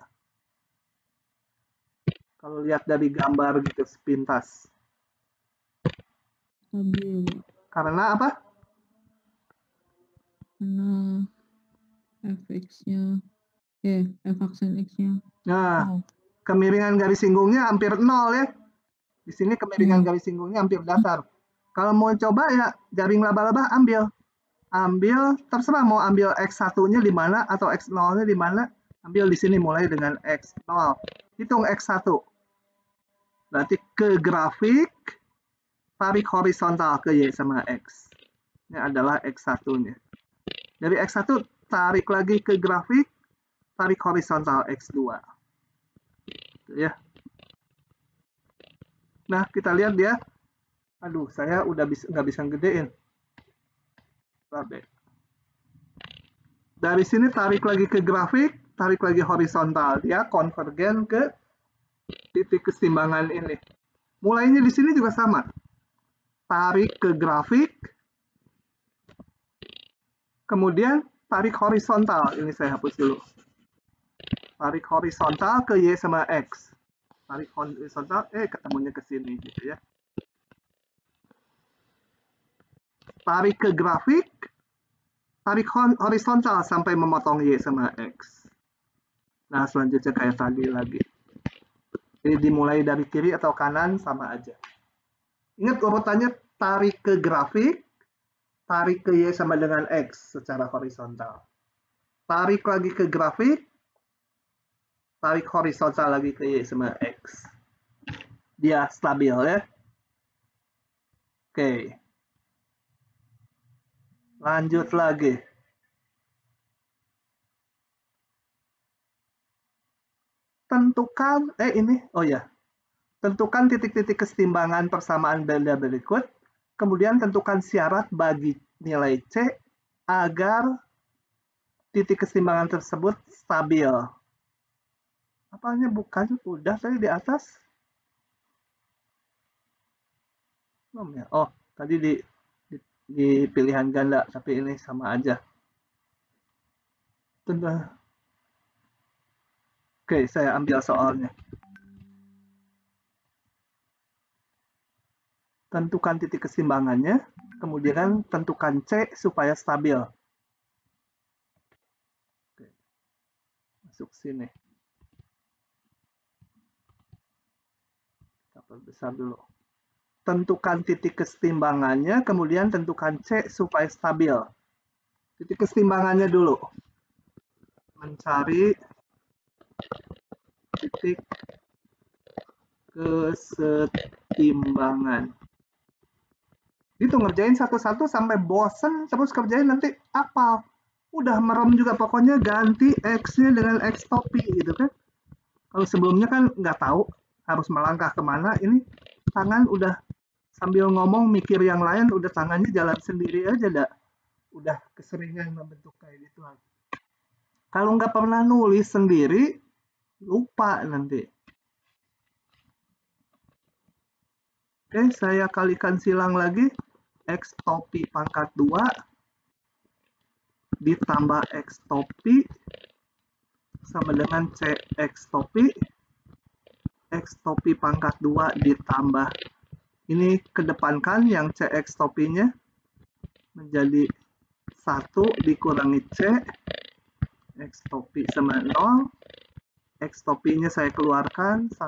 Kalau lihat dari gambar gitu sepintas. Stabil. Karena apa? Karena fx-nya f aksen x-nya. Nah, kemiringan garis singgungnya hampir 0 ya. Di sini kemiringan garis singgungnya hampir datar. Kalau mau coba ya jaring laba-laba ambil. Terserah mau ambil x1-nya di mana atau x0-nya di mana. Ambil di sini mulai dengan x0. Hitung x1. Berarti ke grafik, tarik horizontal ke y sama x. Ini adalah x1-nya. Dari x1 tarik lagi ke grafik, tarik horizontal x2. Ya. Nah, kita lihat dia. Aduh, saya udah nggak bisa gedein. Dari sini tarik lagi ke grafik, tarik lagi horizontal. Dia konvergen ke titik keseimbangan ini. Mulainya di sini juga sama. Tarik ke grafik, kemudian tarik horizontal. Ini saya hapus dulu. Tarik horizontal ke y sama x. Tarik horizontal, ketemunya ke sini gitu ya. Tarik ke grafik, tarik horizontal sampai memotong y sama x. Nah, selanjutnya kayak tadi lagi. Jadi dimulai dari kiri atau kanan sama aja. Ingat urutannya tarik ke grafik, tarik ke y sama dengan x secara horizontal. Tarik lagi ke grafik, tarik horizontal lagi ke y sama x. Dia stabil ya. Oke. Lanjut lagi. Tentukan, tentukan titik-titik keseimbangan persamaan benda berikut, kemudian tentukan syarat bagi nilai C agar titik keseimbangan tersebut stabil. Apanya bukan? Udah tadi di atas. Belum ya? Oh, tadi di pilihan ganda, tapi ini sama aja. Oke, saya ambil soalnya. Tentukan titik keseimbangannya, kemudian tentukan C supaya stabil. Oke. Masuk sini. Kita perbesar dulu. Tentukan titik keseimbangannya, kemudian tentukan C supaya stabil. Titik keseimbangannya dulu. Mencari titik keseimbangan. Gitu ngerjain satu-satu sampai bosen, terus kerjain nanti apal. Udah merem juga pokoknya ganti X-nya dengan X topi gitu kan. Kalau sebelumnya kan nggak tahu harus melangkah kemana, ini tangan udah sambil ngomong mikir yang lain, udah tangannya jalan sendiri aja dah. Udah keseringan membentuk kayak gitu. Kalau nggak pernah nulis sendiri, lupa nanti. Oke, saya kalikan silang lagi. X topi pangkat 2 ditambah X topi sama dengan CX topi. X topi pangkat 2 ditambah. Ini kedepankan yang CX topinya menjadi 1 dikurangi C. X topi sama 0. X topinya saya keluarkan 1.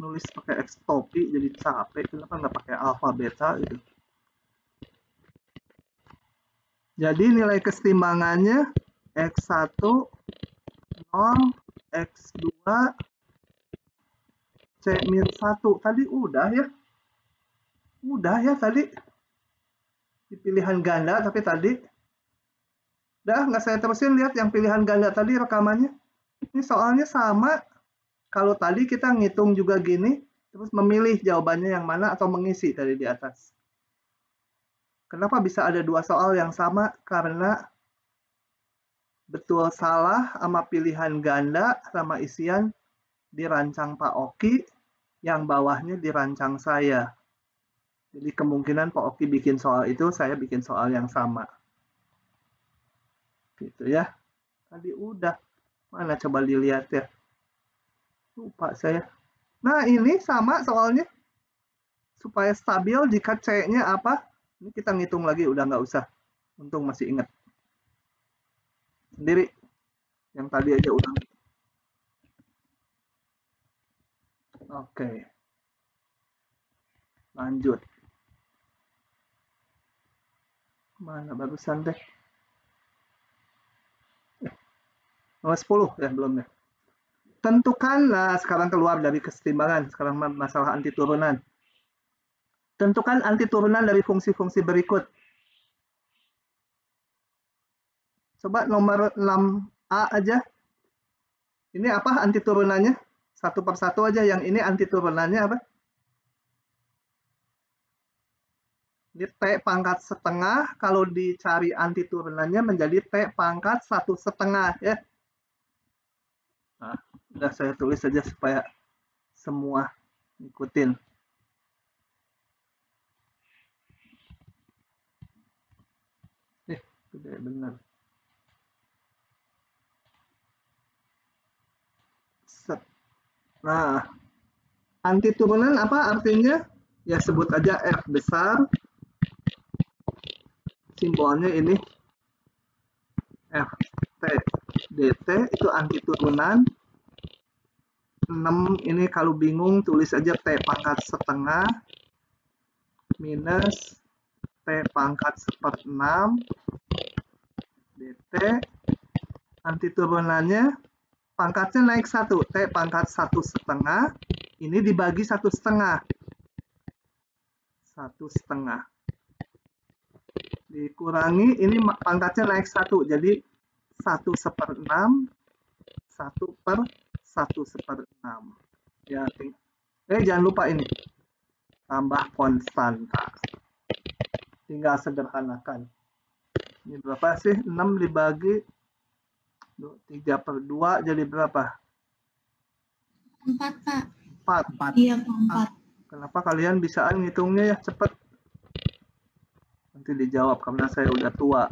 nulis pakai X topi jadi capek, kenapa nggak pakai alfa beta gitu. Jadi nilai kesetimbangannya X1 0, X2 C-1. Tadi udah ya tadi di pilihan ganda, tapi tadi udah nggak saya terusin. Lihat yang pilihan ganda tadi rekamannya. Ini soalnya sama. Kalau tadi kita ngitung juga gini, terus memilih jawabannya yang mana atau mengisi tadi di atas. Kenapa bisa ada dua soal yang sama? Karena betul salah sama pilihan ganda sama isian dirancang Pak Oki, yang bawahnya dirancang saya. Jadi kemungkinan Pak Oki bikin soal itu, saya bikin soal yang sama. Gitu ya. Tadi udah. Mana coba dilihat ya. Lupa saya. Nah ini sama soalnya. Supaya stabil jika C-nya apa? Ini kita ngitung lagi, udah nggak usah. Untung masih ingat. Sendiri. Yang tadi aja udah. Oke. Lanjut. Mana barusan deh. Nomor 10 ya belum ya. Tentukan, nah sekarang keluar dari kesetimbangan. Sekarang masalah anti turunan. Tentukan anti turunan dari fungsi-fungsi berikut. Coba nomor 6A aja. Ini apa anti turunannya? Satu persatu aja. Yang ini anti turunannya apa? Ini T pangkat setengah. Kalau dicari anti turunannya menjadi T pangkat 1/2 ya. Nah, udah saya tulis saja supaya semua ikutin. Gede bener. Nah, anti turunan apa artinya? Ya sebut aja F besar. Simbolnya ini F T DT itu anti turunan. 6 ini kalau bingung tulis aja T pangkat setengah minus T pangkat 1/6 DT. Anti turunannya pangkatnya naik 1, T pangkat 1/2 ini dibagi 1/2. 1/2 dikurangi ini pangkatnya naik 1, jadi 1/6 1/1/6 ya. Jangan lupa ini tambah konstanta, tinggal sederhanakan. Ini berapa sih? 6 dibagi 3/2 jadi berapa? 4, Pak. 4. Iya, 4. Kenapa kalian bisaan ngitungnya ya cepet? Nanti dijawab karena saya udah tua.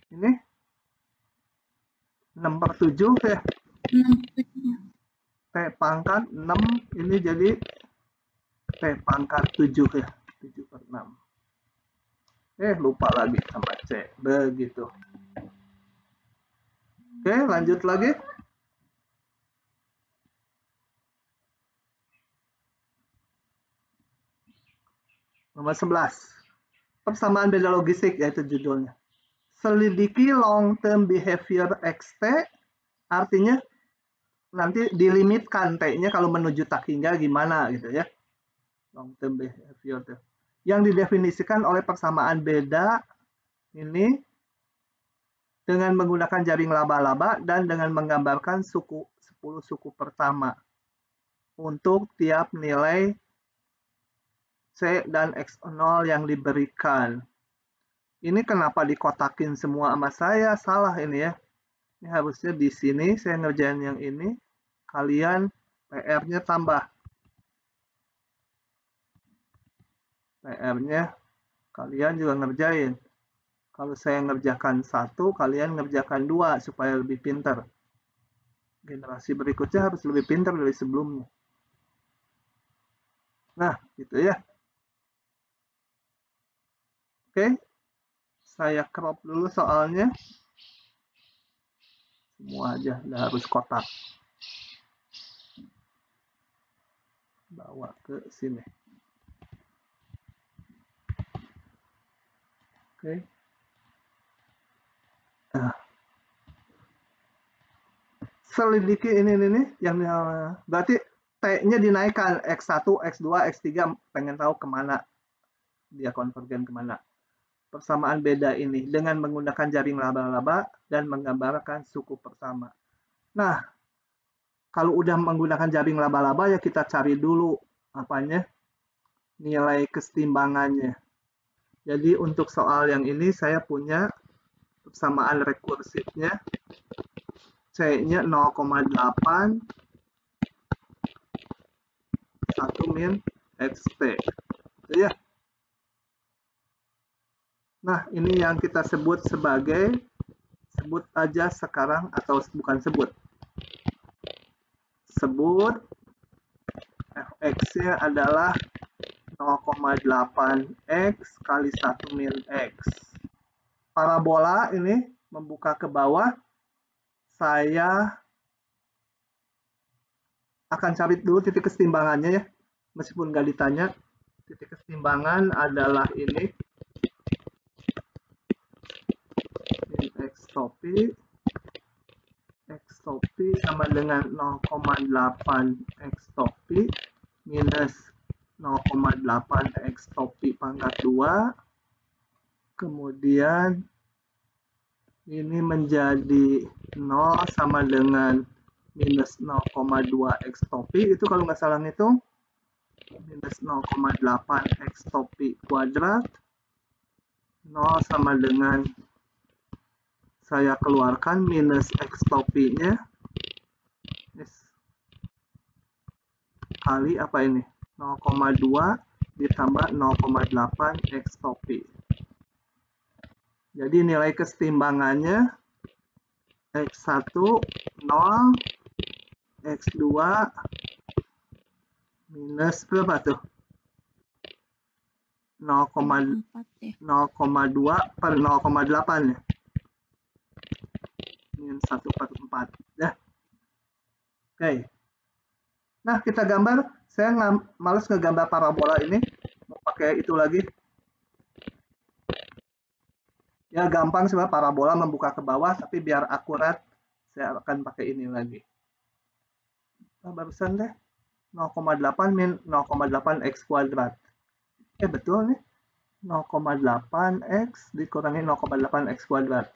Ini 6/7 ya. 6/7. T pangkat 6 ini jadi T pangkat 7 ya. 7/6. Lupa lagi sama C. Begitu. Oke, lanjut lagi. Nomor 11. Persamaan beda logistik, yaitu judulnya. Selidiki long term behavior XT, artinya nanti dilimitkan T-nya kalau menuju tak hingga gimana gitu ya. Long term behavior tuh. Yang didefinisikan oleh persamaan beda ini dengan menggunakan jaring laba-laba dan dengan menggambarkan 10 suku pertama untuk tiap nilai C dan X0 yang diberikan. Ini kenapa dikotakin semua sama saya? Salah ini ya. Ini harusnya di sini saya ngerjain yang ini. Kalian PR-nya tambah. PR-nya kalian juga ngerjain. Kalau saya ngerjakan 1, kalian ngerjakan 2 supaya lebih pintar. Generasi berikutnya harus lebih pintar dari sebelumnya. Nah, gitu ya. Oke. Saya crop dulu soalnya. Semua aja udah harus kotak. bawa ke sini. Oke. Nah, selidiki ini yang berarti T-nya dinaikkan X1, X2, X3, pengen tahu kemana dia konvergen kemana. Persamaan beda ini dengan menggunakan jaring laba-laba dan menggambarkan suku persama. Nah, kalau udah menggunakan jaring laba-laba ya kita cari dulu apanya nilai kesetimbangannya. Jadi untuk soal yang ini saya punya persamaan rekursifnya C-nya 0,8 1 min XT. Itu ya. Nah, ini yang kita sebut sebagai, sebut aja sekarang atau bukan sebut. Sebut fx-nya adalah 0,8x kali 1 min x. Parabola ini membuka ke bawah. Saya akan cari dulu titik kesetimbangannya ya. Meskipun nggak ditanya, titik kesetimbangan adalah ini. X topi sama dengan 0,8 X topi minus 0,8 X topi pangkat 2. Kemudian ini menjadi 0 sama dengan minus 0,2 X topi. Itu kalau nggak salah ngitung minus 0,8 X topi kuadrat 0 sama dengan saya keluarkan minus X topinya kali apa ini 0,2 ditambah 0,8 X topi. Jadi nilai kesetimbangannya X1 0, X2 minus berapa tuh? 0,2 per 0,8 ya. Min 1/4 ya. Oke. Nah, kita gambar. Saya males ngegambar parabola ini. Mau pakai itu lagi. Ya, gampang sebenarnya parabola membuka ke bawah, tapi biar akurat, saya akan pakai ini lagi. Nah, barusan deh. 0,8 min 0,8 X kuadrat. Betul nih. 0,8 X dikurangi 0,8 X kuadrat.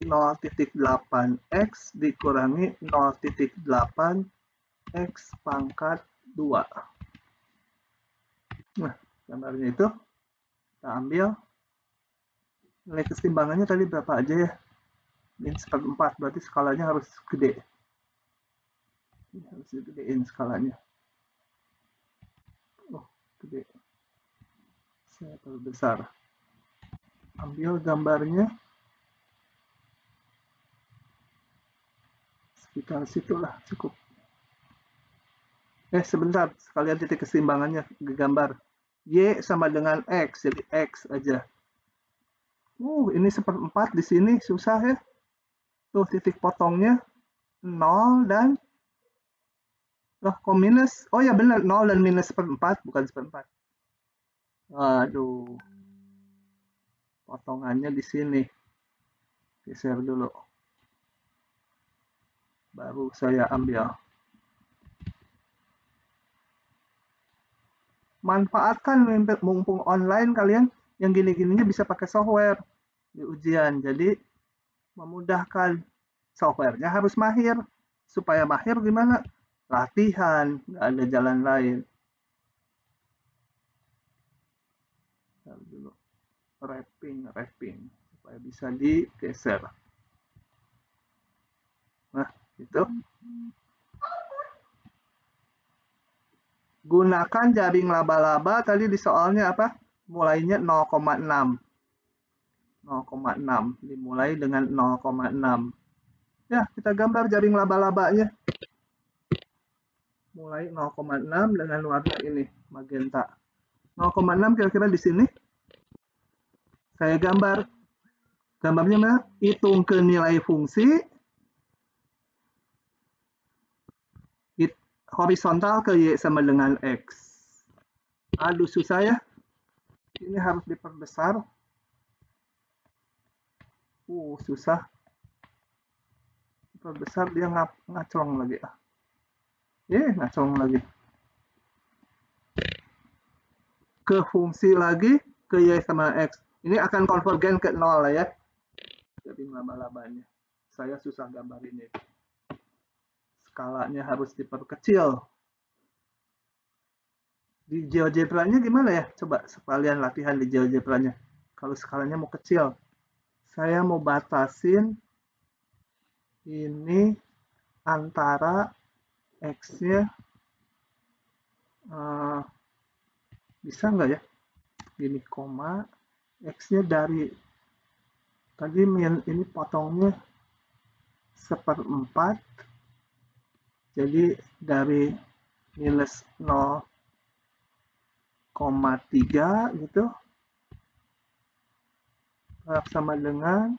0,8 X dikurangi 0,8 X pangkat 2. Nah, gambarnya itu kita ambil. Nilai kesetimbangannya tadi berapa aja ya? Min 1/4, berarti skalanya harus gede. Ini harus digedein skalanya. Oh, gede. Saya perbesar. Ambil gambarnya. Sekitar situlah cukup. Sebentar, sekalian titik keseimbangannya digambar. Y sama dengan X, jadi X aja. Ini 1/4 di sini susah ya. Tuh titik potongnya 0 dan kok minus? Oh ya benar, 0 dan minus 1/4, bukan 1/4. Aduh. Potongannya di sini. Geser dulu. Baru saya ambil. Manfaatkan mumpung online kalian yang gini-gininya bisa pakai software di ujian. Jadi memudahkan, softwarenya harus mahir. Supaya mahir gimana? Latihan, nggak ada jalan lain. Dulu wrapping supaya bisa digeser. Nah, itu. Gunakan jaring laba-laba, tadi di soalnya apa? Mulainya 0,6. 0,6. Dimulai dengan 0,6. Ya, kita gambar jaring laba-labanya. Mulai 0,6 dengan warna ini, magenta. 0,6 kira-kira di sini. Saya gambar. Gambarnya mana? Hitung ke nilai fungsi. horizontal ke Y sama dengan X. Aduh, susah ya. Ini harus diperbesar. Susah. Diperbesar dia ngaclong lagi. Ngaclong lagi. Ke fungsi lagi, ke Y sama X. Ini akan konvergen ke 0 lah ya. Jadi laba-labanya. Saya susah gambarinnya. Skalanya harus diperkecil. Di GeoGebra-nya gimana ya? Coba sekalian latihan di GeoGebra-nya. Kalau skalanya mau kecil. Saya mau batasin ini antara X-nya. Bisa nggak ya? Gini, koma. X-nya dari tadi ini potongnya 1/4. Jadi dari minus 0,3 gitu. Sama dengan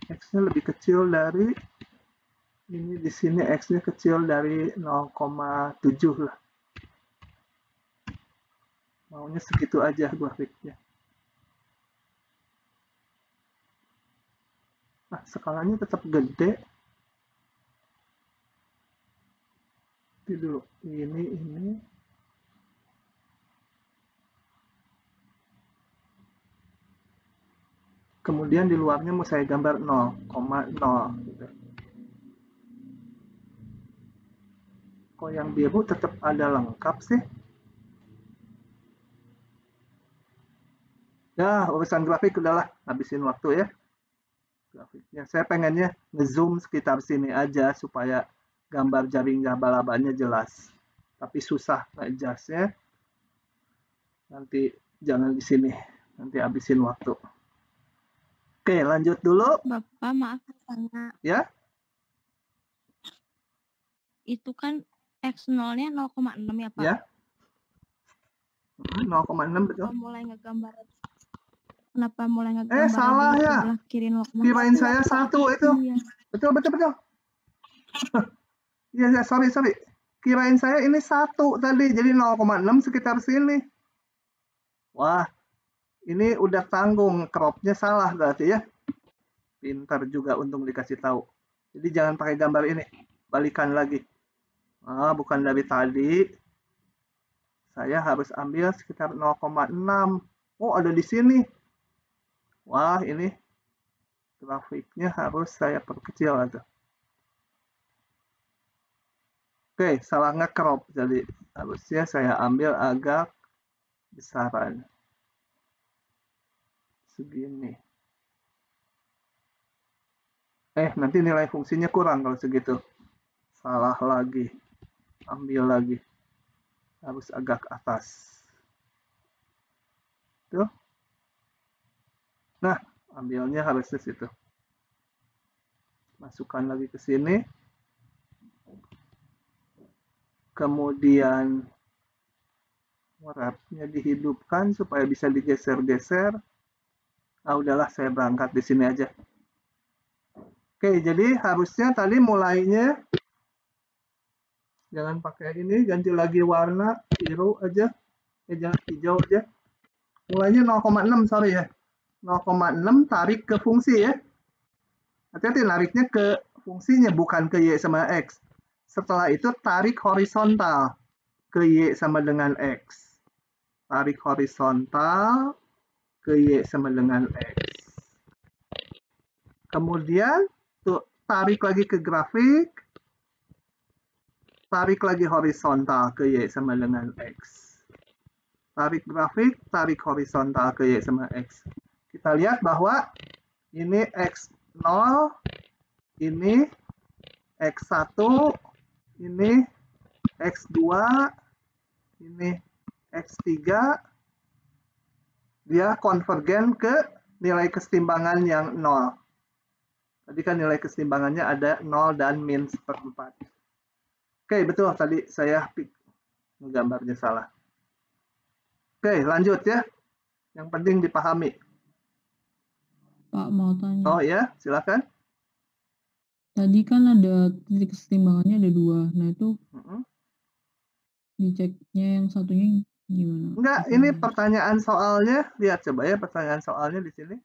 X-nya lebih kecil dari ini, di sini X-nya kecil dari 0,7 lah. Maunya segitu aja grafiknya. Nah, skalanya tetap gede. Ini dulu, ini. Kemudian di luarnya mau saya gambar 0,0 gitu. Kok yang biru tetap ada lengkap sih? Ya, urusan grafik udahlah, habisin waktu ya. Grafiknya saya pengennya ngezoom sekitar sini aja supaya gambar jaring laba-labanya jelas. Tapi susah adjustnya. Nanti jangan di sini, nanti habisin waktu. Oke, lanjut dulu. Bapak, maaf tanya. Ya. Itu kan X0-nya 0,6 ya, Pak? Ya. 0,6 betul. Kenapa mulai ngegambar salah di ya. sebelah kiri 0,6? Kirain saya 1 itu. Iya. Betul. Iya, sorry. Kirain saya ini 1 tadi, jadi 0,6 sekitar sini. Wah, ini udah tanggung, cropnya salah berarti ya. Pintar juga untung dikasih tahu. Jadi jangan pakai gambar ini, balikan lagi. Bukan dari tadi. Saya harus ambil sekitar 0,6. Oh, ada di sini. Wah, ini grafiknya harus saya perkecil aja. Oke, salah nge-crop. Jadi harusnya saya ambil agak besaran. Segini. Nanti nilai fungsinya kurang kalau segitu. Salah lagi. Ambil lagi. Harus agak atas. Tuh. Nah, ambilnya harus di situ. Masukkan lagi ke sini. Kemudian wrapnya dihidupkan supaya bisa digeser-geser. Udahlah, saya berangkat di sini aja. Oke, jadi harusnya tadi mulainya jangan pakai ini, ganti lagi warna biru aja. Jangan hijau aja. Mulainya 0,6, sorry ya. 0,6 tarik ke fungsi ya. Hati-hati, nariknya ke fungsinya, bukan ke Y sama X. Setelah itu tarik horizontal ke Y sama dengan X. Tarik horizontal ke Y sama dengan X. Kemudian tuh tarik lagi ke grafik. Tarik lagi horizontal ke Y sama dengan X. Tarik grafik, tarik horizontal ke Y sama X. Kita lihat bahwa ini X0, ini X1, ini X2, ini X3, dia konvergen ke nilai kesetimbangan yang 0. Tadi kan nilai kesetimbangannya ada 0 dan min 1/4. Oke, betul. Tadi saya menggambarnya salah. Oke, lanjut ya. Yang penting dipahami. Pak, mau tanya. Oh ya, silakan. Tadi kan ada titik kesetimbangannya ada 2. Nah, itu Diceknya yang satunya gimana? Enggak, ini pertanyaan soalnya. Lihat coba ya pertanyaan soalnya di sini.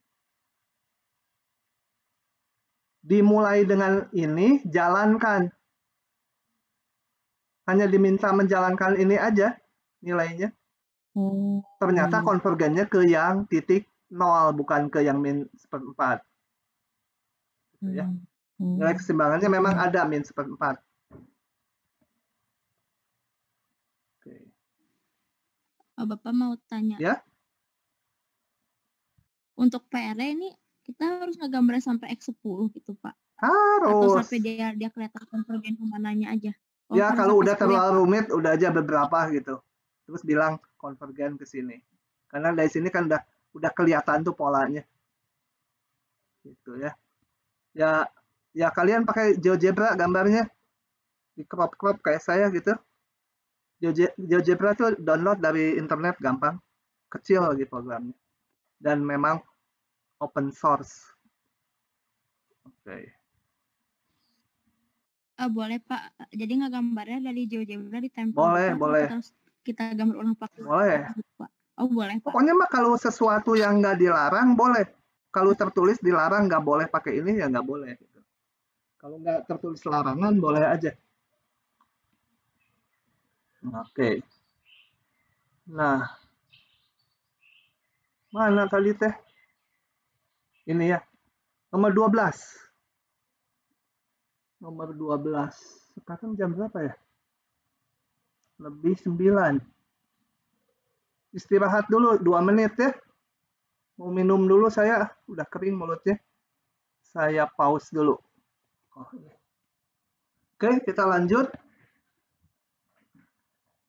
Dimulai dengan ini, jalankan. Hanya diminta menjalankan ini aja nilainya. Oh, Ternyata iya. konvergennya ke yang titik 0, bukan ke yang min seperempat. Gitu ya. Nilai keseimbangannya memang ada min seperempat. Oke. Bapak mau tanya. Ya. Untuk PR ini kita harus ngegambar sampai X10 gitu, Pak. Atau Harus. sampai dia kelihatan konvergen kemananya aja. Ya, harus kalau sampai udah 10 ya, terlalu Pak? rumit, udah aja beberapa gitu. Terus bilang konvergen ke sini. Karena dari sini kan udah kelihatan tuh polanya. Gitu ya. Ya kalian pakai GeoGebra gambarnya. Di crop kayak saya gitu. GeoGebra tuh download dari internet gampang. Kecil lagi programnya. Dan memang open source. Oke. Boleh, Pak. Jadi ngegambarnya dari GeoGebra ditempel Boleh, gitu, boleh. atau kita gambar ulang pakai Boleh. Pak? Oh, boleh, Pak. Pokoknya mah kalau sesuatu yang nggak dilarang, boleh. Kalau tertulis dilarang nggak boleh pakai ini, ya nggak boleh. Gitu. Kalau nggak tertulis larangan, boleh aja. Oke. Nah, mana tadi teh? Ini ya, nomor 12. Nomor 12. Sekarang jam berapa ya? Lebih 9. Istirahat dulu 2 menit ya. Mau minum dulu saya, udah kering mulutnya. Saya pause dulu. Oke, kita lanjut.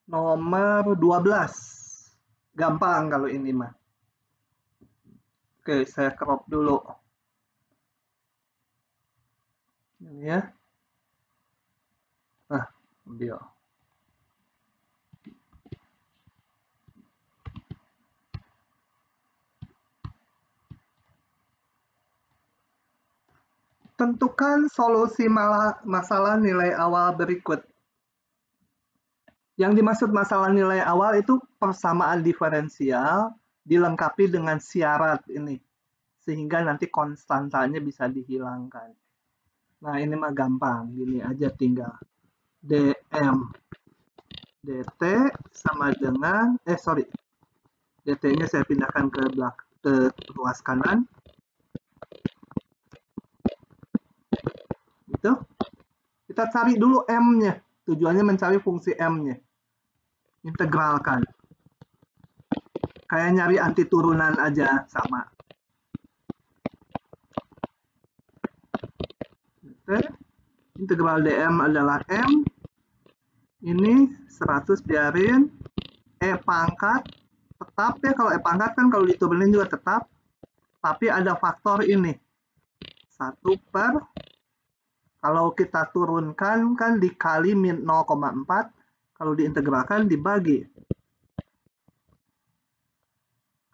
Nomor 12. Gampang kalau ini mah. Oke, saya crop dulu. Ini ya. Nah, ambil. Tentukan solusi masalah nilai awal berikut. Yang dimaksud masalah nilai awal itu persamaan diferensial dilengkapi dengan syarat ini. Sehingga nanti konstantanya bisa dihilangkan. Nah, ini mah gampang. Gini aja tinggal. dm dt sama dengan, dt-nya saya pindahkan ke ruas kanan. Gitu. Kita cari dulu m-nya. Tujuannya mencari fungsi m-nya. Integralkan. Kayak nyari anti turunan aja, sama. Oke. Integral dm adalah m. Ini 100 biarin. E pangkat. Tetap ya, kalau E pangkat kan kalau diturunin juga tetap. Tapi ada faktor ini. 1 per, kalau kita turunkan kan dikali min 0,4. Kalau diintegralkan dibagi.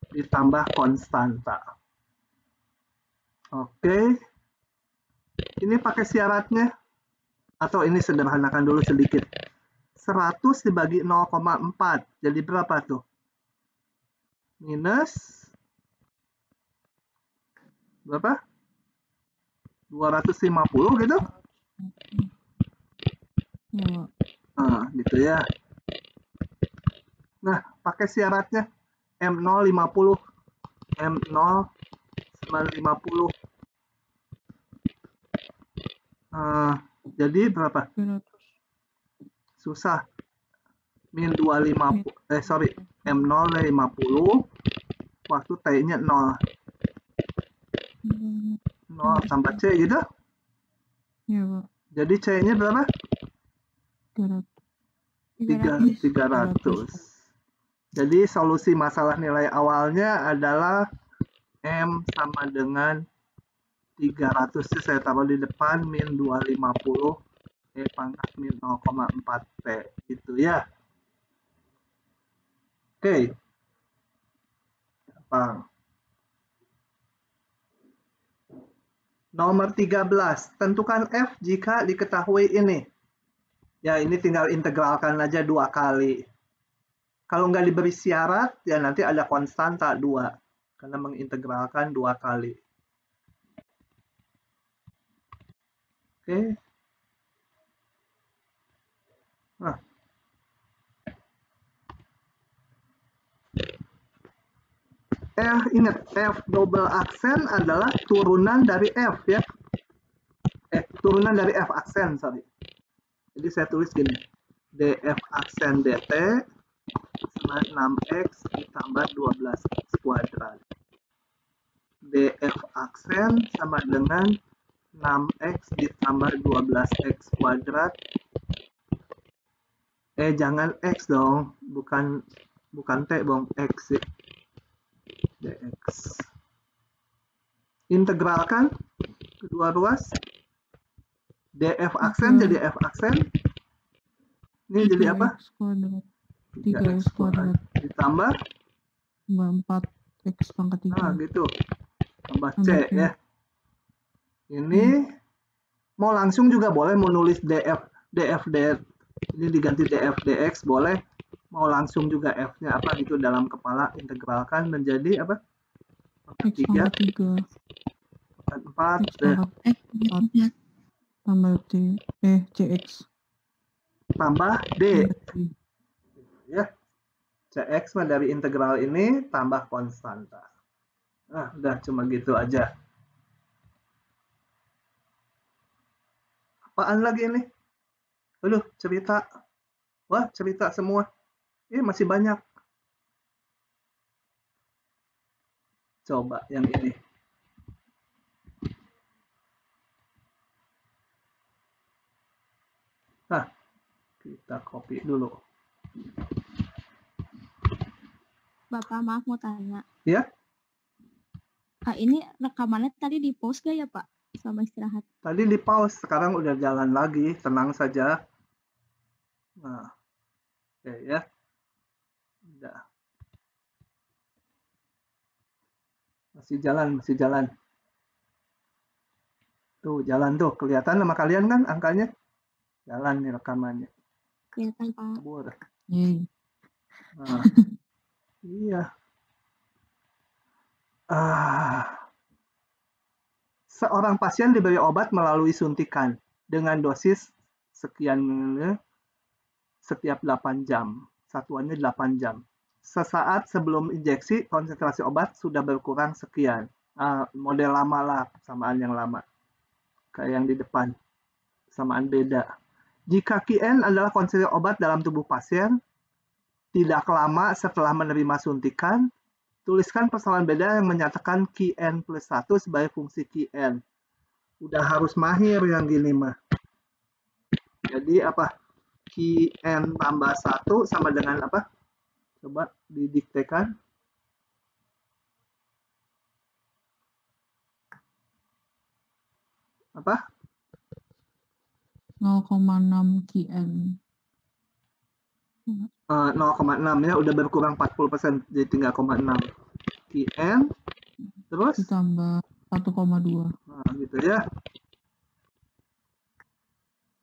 Ditambah konstanta. Oke. Ini pakai syaratnya. Atau ini sederhanakan dulu sedikit. 100 dibagi 0,4. Jadi berapa tuh? Minus berapa? 250 gitu? Ya, Nah, gitu ya. Nah, pakai syaratnya M0 50. M0 50. Jadi berapa? 200. Susah. Min 250. M0 50. Waktu T-nya 0. 0 tambah C gitu? Ya, Pak. Jadi C-nya berapa? 300. 300. Jadi solusi masalah nilai awalnya adalah M sama dengan 300. Saya taruh di depan min 250 E pangkat min 0,4 T. Gitu ya. Oke. Gampang. Nomor 13. Tentukan F jika diketahui ini. Ya, ini tinggal integralkan aja 2 kali. Kalau nggak diberi syarat, ya nanti ada konstanta 2. Karena mengintegralkan 2 kali. Oke. Nah. Ingat, F double aksen adalah turunan dari F ya. Turunan dari F aksen, sorry. Jadi saya tulis gini. df aksen dt sama 6x ditambah 12x kuadrat. df aksen sama dengan 6x ditambah 12x kuadrat. Jangan x dong, bukan T dong, x ya. dx. Integralkan kedua ruas. df aksen jadi f aksen. Ini jadi apa? 3x kuadrat ditambah 4x pangkat 3. Nah, gitu. Tambah C ya. Ini mau langsung juga boleh, mau nulis df ini diganti df dx boleh. Mau langsung juga f-nya apa gitu dalam kepala, integralkan menjadi apa? X pangkat 3. 4 tambah cx tambah d. Ya. Cx mah dari integral ini tambah konstanta. Nah, udah cuma gitu aja. Apaan lagi ini? Aduh, cerita. Wah, cerita semua. Masih banyak. Coba yang ini. Nah, kita copy dulu. Bapak, maaf mau tanya. Ya? Ini rekamannya tadi di pause gak ya, Pak? Selama istirahat. Tadi di pause, sekarang udah jalan lagi. Tenang saja. Nah, oke ya. Udah. Masih jalan. Tuh, jalan tuh. Kelihatan sama kalian kan angkanya? Jalan nih rekamannya. Kelihatan, Pak. Kabur. Nah, iya. Seorang pasien diberi obat melalui suntikan dengan dosis sekian setiap 8 jam. Satuannya 8 jam. Sesaat sebelum injeksi, konsentrasi obat sudah berkurang sekian. Model lama lah, samaan yang lama. Kayak yang di depan. Samaan beda. Jika Qn adalah konsentrasi obat dalam tubuh pasien, tidak lama setelah menerima suntikan, tuliskan persamaan beda yang menyatakan Qn plus 1 sebagai fungsi Qn. Udah harus mahir yang gini mah. Jadi apa? Qn tambah 1 sama dengan apa? Coba didiktekan. Apa? 0,6 Qn. 0,6 ya, udah berkurang 40%, jadi 3,6 Qn terus ditambah 1,2. Nah, gitu ya.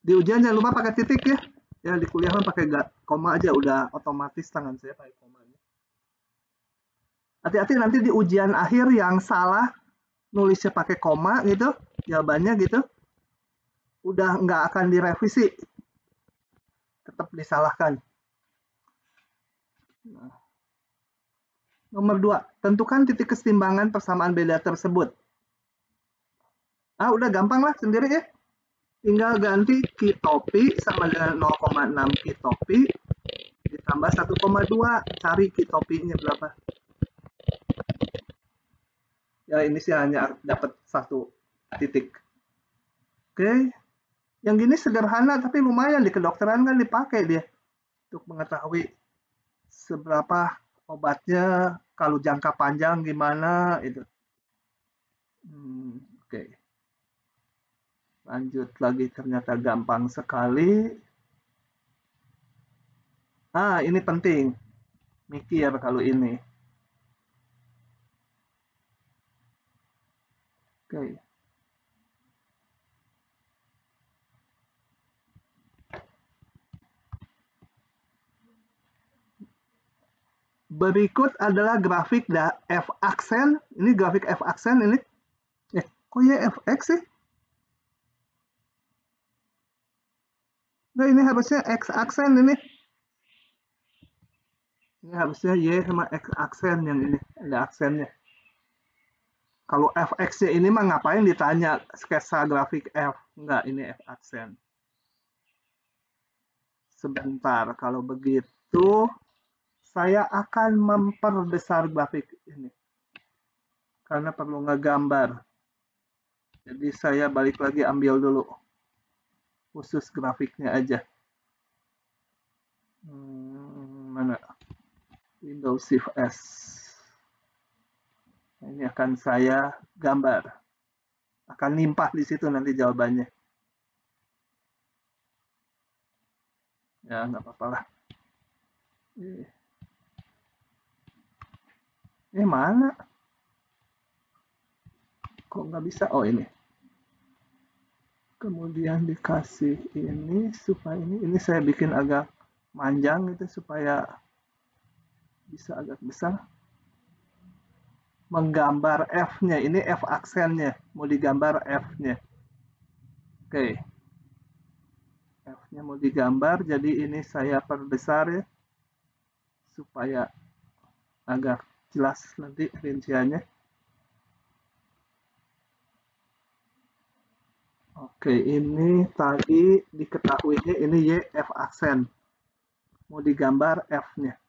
Di ujian jangan lupa pakai titik ya. Ya di kuliah kan pakai koma aja, udah otomatis tangan saya pakai komanya. Hati-hati nanti di ujian akhir yang salah nulisnya pakai koma gitu, jawabannya gitu, udah nggak akan direvisi, tetap disalahkan. Nah. Nomor 2, tentukan titik keseimbangan persamaan beda tersebut. Udah gampang lah sendiri ya. Tinggal ganti Q topi sama dengan 0,6 Q topi ditambah 1,2. Cari Q topinya berapa. Ya ini sih hanya dapat 1 titik. Oke. Yang gini sederhana tapi lumayan di kedokteran kan dipakai dia. Untuk mengetahui seberapa obatnya, kalau jangka panjang gimana itu. Oke. Lanjut lagi, ternyata gampang sekali. Ini penting. Mikir kalau ini. Oke. Berikut adalah grafik F aksen. Ini grafik F aksen ini. Kok ya Fx sih? Nah, ini harusnya X aksen ini. Ini harusnya Y sama X aksen yang ini. Ada aksennya. Kalau Fx ini mah ngapain ditanya sketsa grafik F? Enggak, ini F aksen. Sebentar, kalau begitu saya akan memperbesar grafik ini. Karena perlu ngegambar. Jadi saya balik lagi ambil dulu. Khusus grafiknya aja. Mana? Windows Shift S. Ini akan saya gambar. Akan limpah di situ nanti jawabannya. Ya, nggak apa-apa lah. Mana? Kok nggak bisa? Oh, ini. Kemudian dikasih ini supaya ini saya bikin agak panjang gitu supaya bisa agak besar. Menggambar F-nya, ini F aksennya, mau digambar F-nya. Oke. F-nya mau digambar, jadi ini saya perbesar ya, supaya agak jelas nanti rinciannya. Oke, ini tadi diketahuinya ini Y F aksen. Mau digambar F-nya.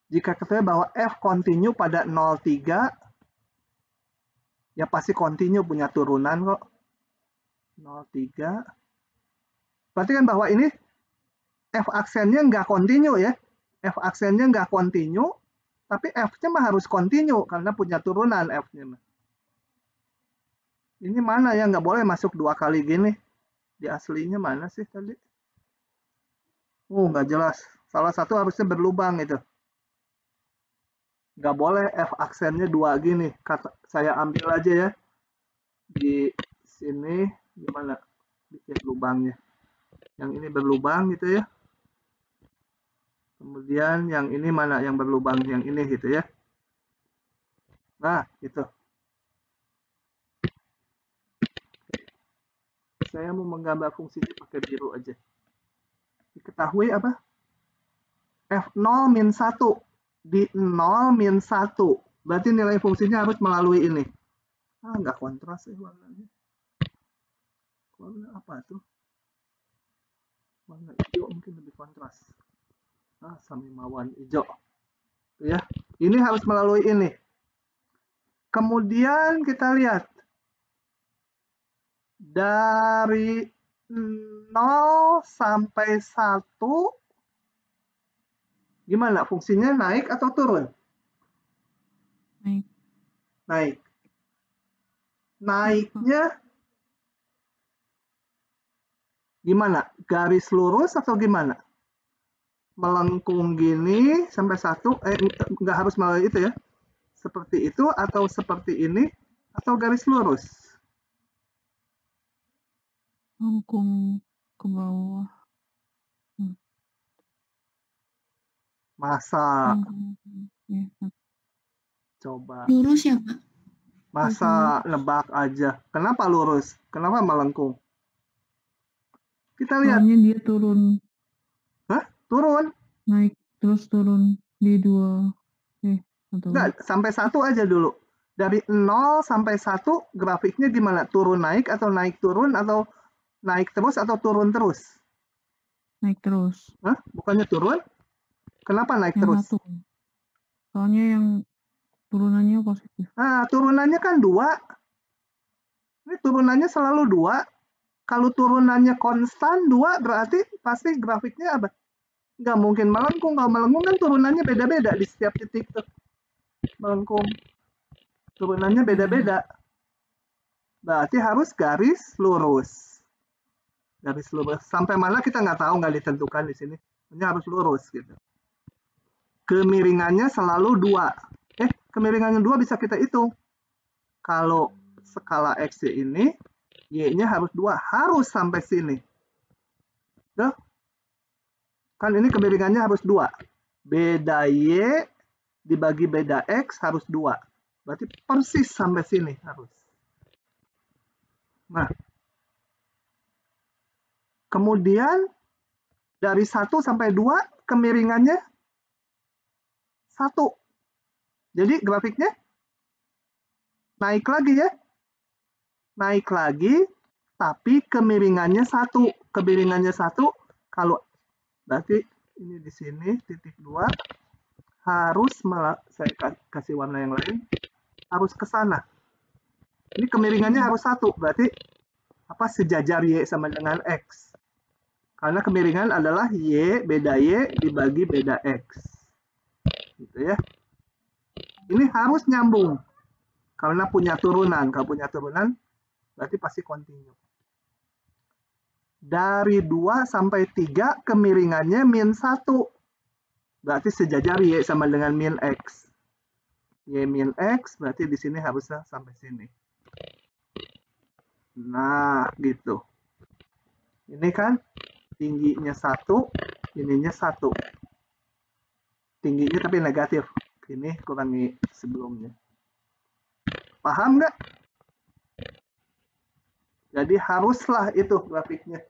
Jika ketahui bahwa F continue pada 0,3, ya pasti continue punya turunan kok. 0,3. Berarti kan bahwa ini F aksennya nggak continue ya. F aksennya nggak continue, tapi F-nya mah harus continue karena punya turunan F-nya. Ini mana ya, nggak boleh masuk 2 kali gini. Di aslinya mana sih tadi? Nggak jelas. Salah satu harusnya berlubang itu. Nggak boleh F aksennya 2 gini. Saya ambil aja ya. Di sini gimana bikin lubangnya. Yang ini berlubang gitu ya. Kemudian yang ini mana yang berlubang, yang ini gitu ya. Nah, gitu. Saya mau menggambar fungsinya pakai biru aja. Diketahui apa? F0 min 1 di 0 min 1. Berarti nilai fungsinya harus melalui ini. Nggak kontras ya warnanya. Warna apa tuh? Warna hijau mungkin lebih kontras. Samimawan hijau. Ya, ini harus melalui ini. Kemudian kita lihat. Dari 0 sampai 1, gimana? Fungsinya naik atau turun? Naik. Naik. Naiknya gimana? Garis lurus atau gimana? Melengkung gini sampai 1, nggak harus melalui itu ya. Seperti itu atau seperti ini atau garis lurus? Melengkung ke bawah. Masa? Ya. Coba. Lurus ya, Pak? Masa nebak aja. Kenapa lurus? Kenapa melengkung? Kita lihat. Soalnya dia turun. Hah? Turun? Naik terus turun di 2. Enggak, sampai 1 aja dulu. Dari 0 sampai 1 grafiknya gimana? Turun naik atau naik turun atau naik terus atau turun terus? Naik terus. Hah? Bukannya turun? Kenapa naik Yang terus? 1. Soalnya yang turunannya positif. Turunannya kan 2. Ini turunannya selalu 2. Kalau turunannya konstan 2 berarti pasti grafiknya apa? Nggak mungkin melengkung. Kalau melengkung kan turunannya beda-beda di setiap titik tuh. Melengkung. Turunannya beda-beda. Berarti harus garis lurus. Garis lurus. Sampai mana kita nggak tahu, nggak ditentukan di sini. Ini harus lurus gitu. Kemiringannya selalu 2. Kemiringannya 2 bisa kita hitung. Kalau skala X ini, Y-nya harus 2. Harus sampai sini. Tuh. Kan ini kemiringannya harus 2. Beda Y dibagi beda X harus 2. Berarti persis sampai sini harus. Nah, kemudian dari 1 sampai 2 kemiringannya 1. Jadi grafiknya naik lagi ya. Naik lagi, tapi kemiringannya 1. Kemiringannya 1, kalau berarti ini di sini titik 2 harus saya kasih warna yang lain, harus ke sana. Ini kemiringannya harus 1, berarti apa, sejajar Y sama dengan X. Karena kemiringan adalah Y beda Y dibagi beda X. Gitu ya. Ini harus nyambung. Karena punya turunan. Kalau punya turunan, berarti pasti kontinu. Dari 2 sampai 3 kemiringannya min 1. Berarti sejajar Y sama dengan min X. Y min X berarti di sini harusnya sampai sini. Nah, gitu. Ini kan tingginya 1, ininya 1. Tingginya tapi negatif. Ini kurangi sebelumnya. Paham nggak? Jadi haruslah itu grafiknya.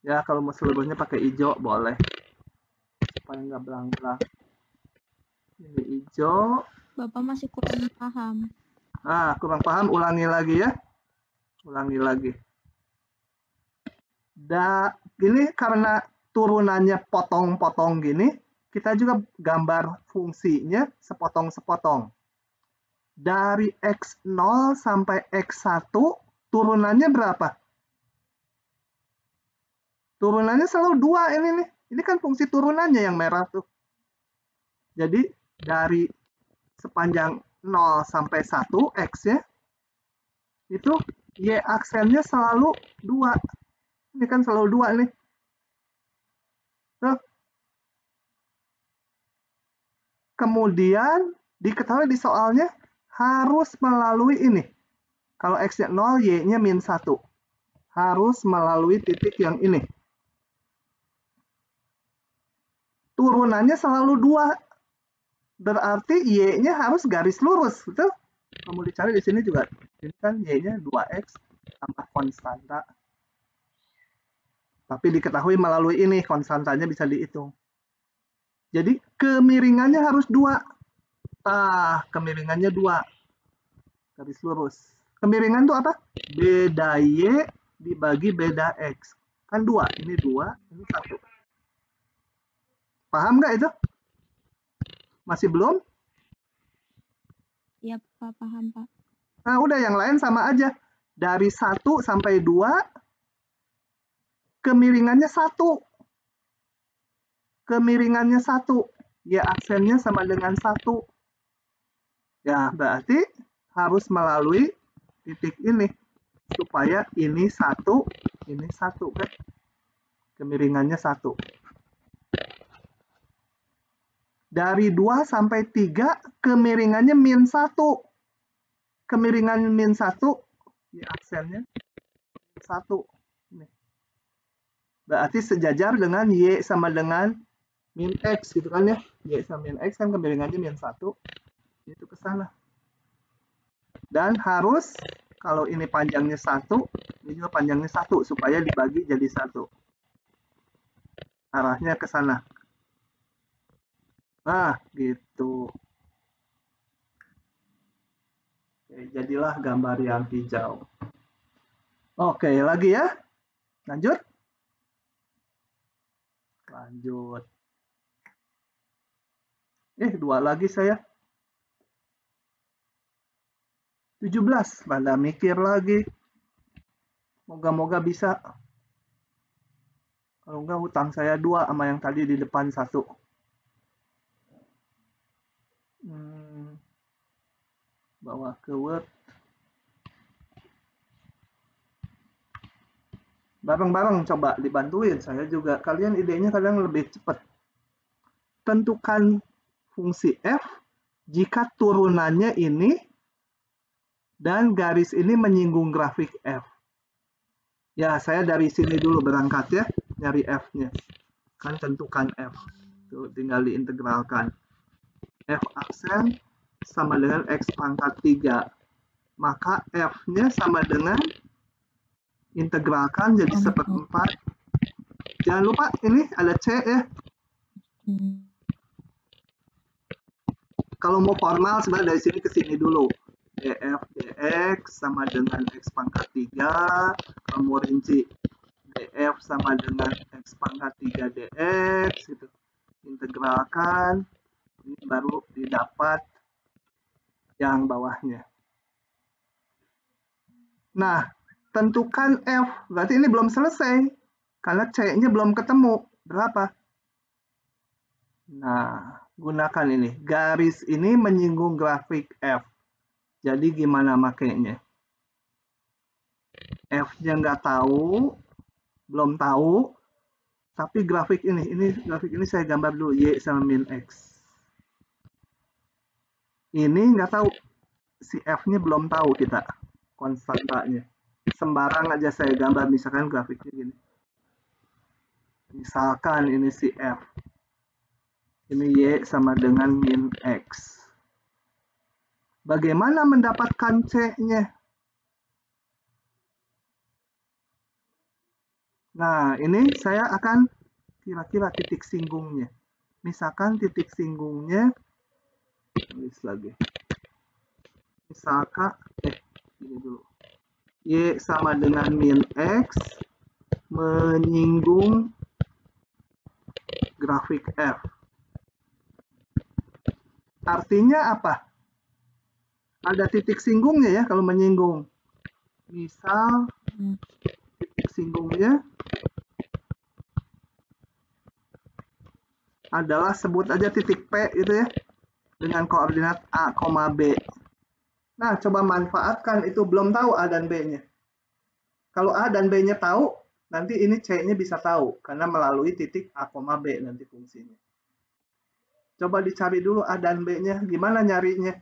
Ya, kalau mau seluruhnya pakai hijau boleh. Supaya nggak belang-belang. Ini hijau. Bapak masih kurang paham. Ah, kurang paham, ulangi lagi ya. Ulangi lagi. Ini karena turunannya potong-potong gini, kita juga gambar fungsinya sepotong-sepotong. Dari X0 sampai X1, turunannya berapa? Turunannya selalu 2 ini nih. Ini kan fungsi turunannya yang merah tuh. Jadi dari sepanjang 0 sampai 1 X ya, itu Y aksennya selalu 2. Ini kan selalu 2 nih. Tuh. Kemudian diketahui di soalnya harus melalui ini. Kalau X-nya 0, Y-nya min 1. Harus melalui titik yang ini. Turunannya selalu 2. Berarti Y-nya harus garis lurus. Betul? Kamu dicari di sini juga. Ini kan Y-nya 2X tambah konstanta. Tapi diketahui melalui ini, konstantanya bisa dihitung. Jadi kemiringannya harus 2. Kemiringannya 2. Garis lurus. Kemiringan itu apa? Beda Y dibagi beda X. Kan 2. Ini 2, ini 1. Paham nggak itu? Masih belum? Ya, Pak, paham, Pak. Nah, udah yang lain sama aja. Dari 1 sampai 2, kemiringannya 1. Kemiringannya 1. Y aksennya sama dengan 1. Ya, berarti harus melalui titik ini. Supaya ini 1, ini 1 kan. Kemiringannya 1. Dari 2 sampai 3, kemiringannya min 1. Kemiringan min 1, Y aksennya 1. Nih. Berarti sejajar dengan Y sama dengan min X gitu kan ya. Y sama min X kan kemiringannya min 1. Itu ke sana. Dan harus, kalau ini panjangnya 1, ini juga panjangnya 1. Supaya dibagi jadi 1. Arahnya ke sana. Nah, gitu. Oke, jadilah gambar yang hijau. Oke, lagi ya. Lanjut. Lanjut. 2 lagi saya. 17. Pada mikir lagi. Moga-moga bisa. Kalau enggak hutang saya 2 sama yang tadi di depan 1. Bawa ke Word. Bareng-bareng coba dibantuin. Saya juga. Kalian idenya kadang lebih cepat. Tentukan fungsi F jika turunannya ini dan garis ini menyinggung grafik F. Ya, saya dari sini dulu berangkat ya. Nyari F-nya. Kan tentukan F. Tuh, tinggal diintegralkan. F aksen sama dengan X pangkat 3. Maka F-nya sama dengan integralkan jadi seperempat. Jangan lupa ini ada C ya. Kalau mau formal sebenarnya dari sini ke sini dulu. df dx sama dengan X pangkat 3. Kalau mau rinci df sama dengan X pangkat 3 dx gitu. Integralkan. Ini baru didapat yang bawahnya. Nah, tentukan F. Berarti ini belum selesai. Karena C-nya belum ketemu. Berapa? Nah, gunakan ini. Garis ini menyinggung grafik F. Jadi gimana makainya? F-nya nggak tahu. Belum tahu. Tapi grafik ini saya gambar dulu. Y sama min X. Ini nggak tahu. Si F-nya belum tahu kita. Konstantanya. Sembarang aja saya gambar. Misalkan grafiknya gini. Misalkan ini si F. Ini Y sama dengan min X. Bagaimana mendapatkan C-nya? Nah, ini saya akan kira-kira titik singgungnya. Misalkan titik singgungnya, tulis lagi. Misalkan, ini dulu. Y sama dengan min X menyinggung grafik F. Artinya apa? Ada titik singgungnya ya kalau menyinggung. Misal titik singgungnya adalah sebut aja titik P gitu ya. Dengan koordinat A, B. Nah, coba manfaatkan itu belum tahu A dan B-nya. Kalau A dan B-nya tahu, nanti ini C-nya bisa tahu. Karena melalui titik A, B nanti fungsinya. Coba dicari dulu A dan B-nya. Gimana nyarinya?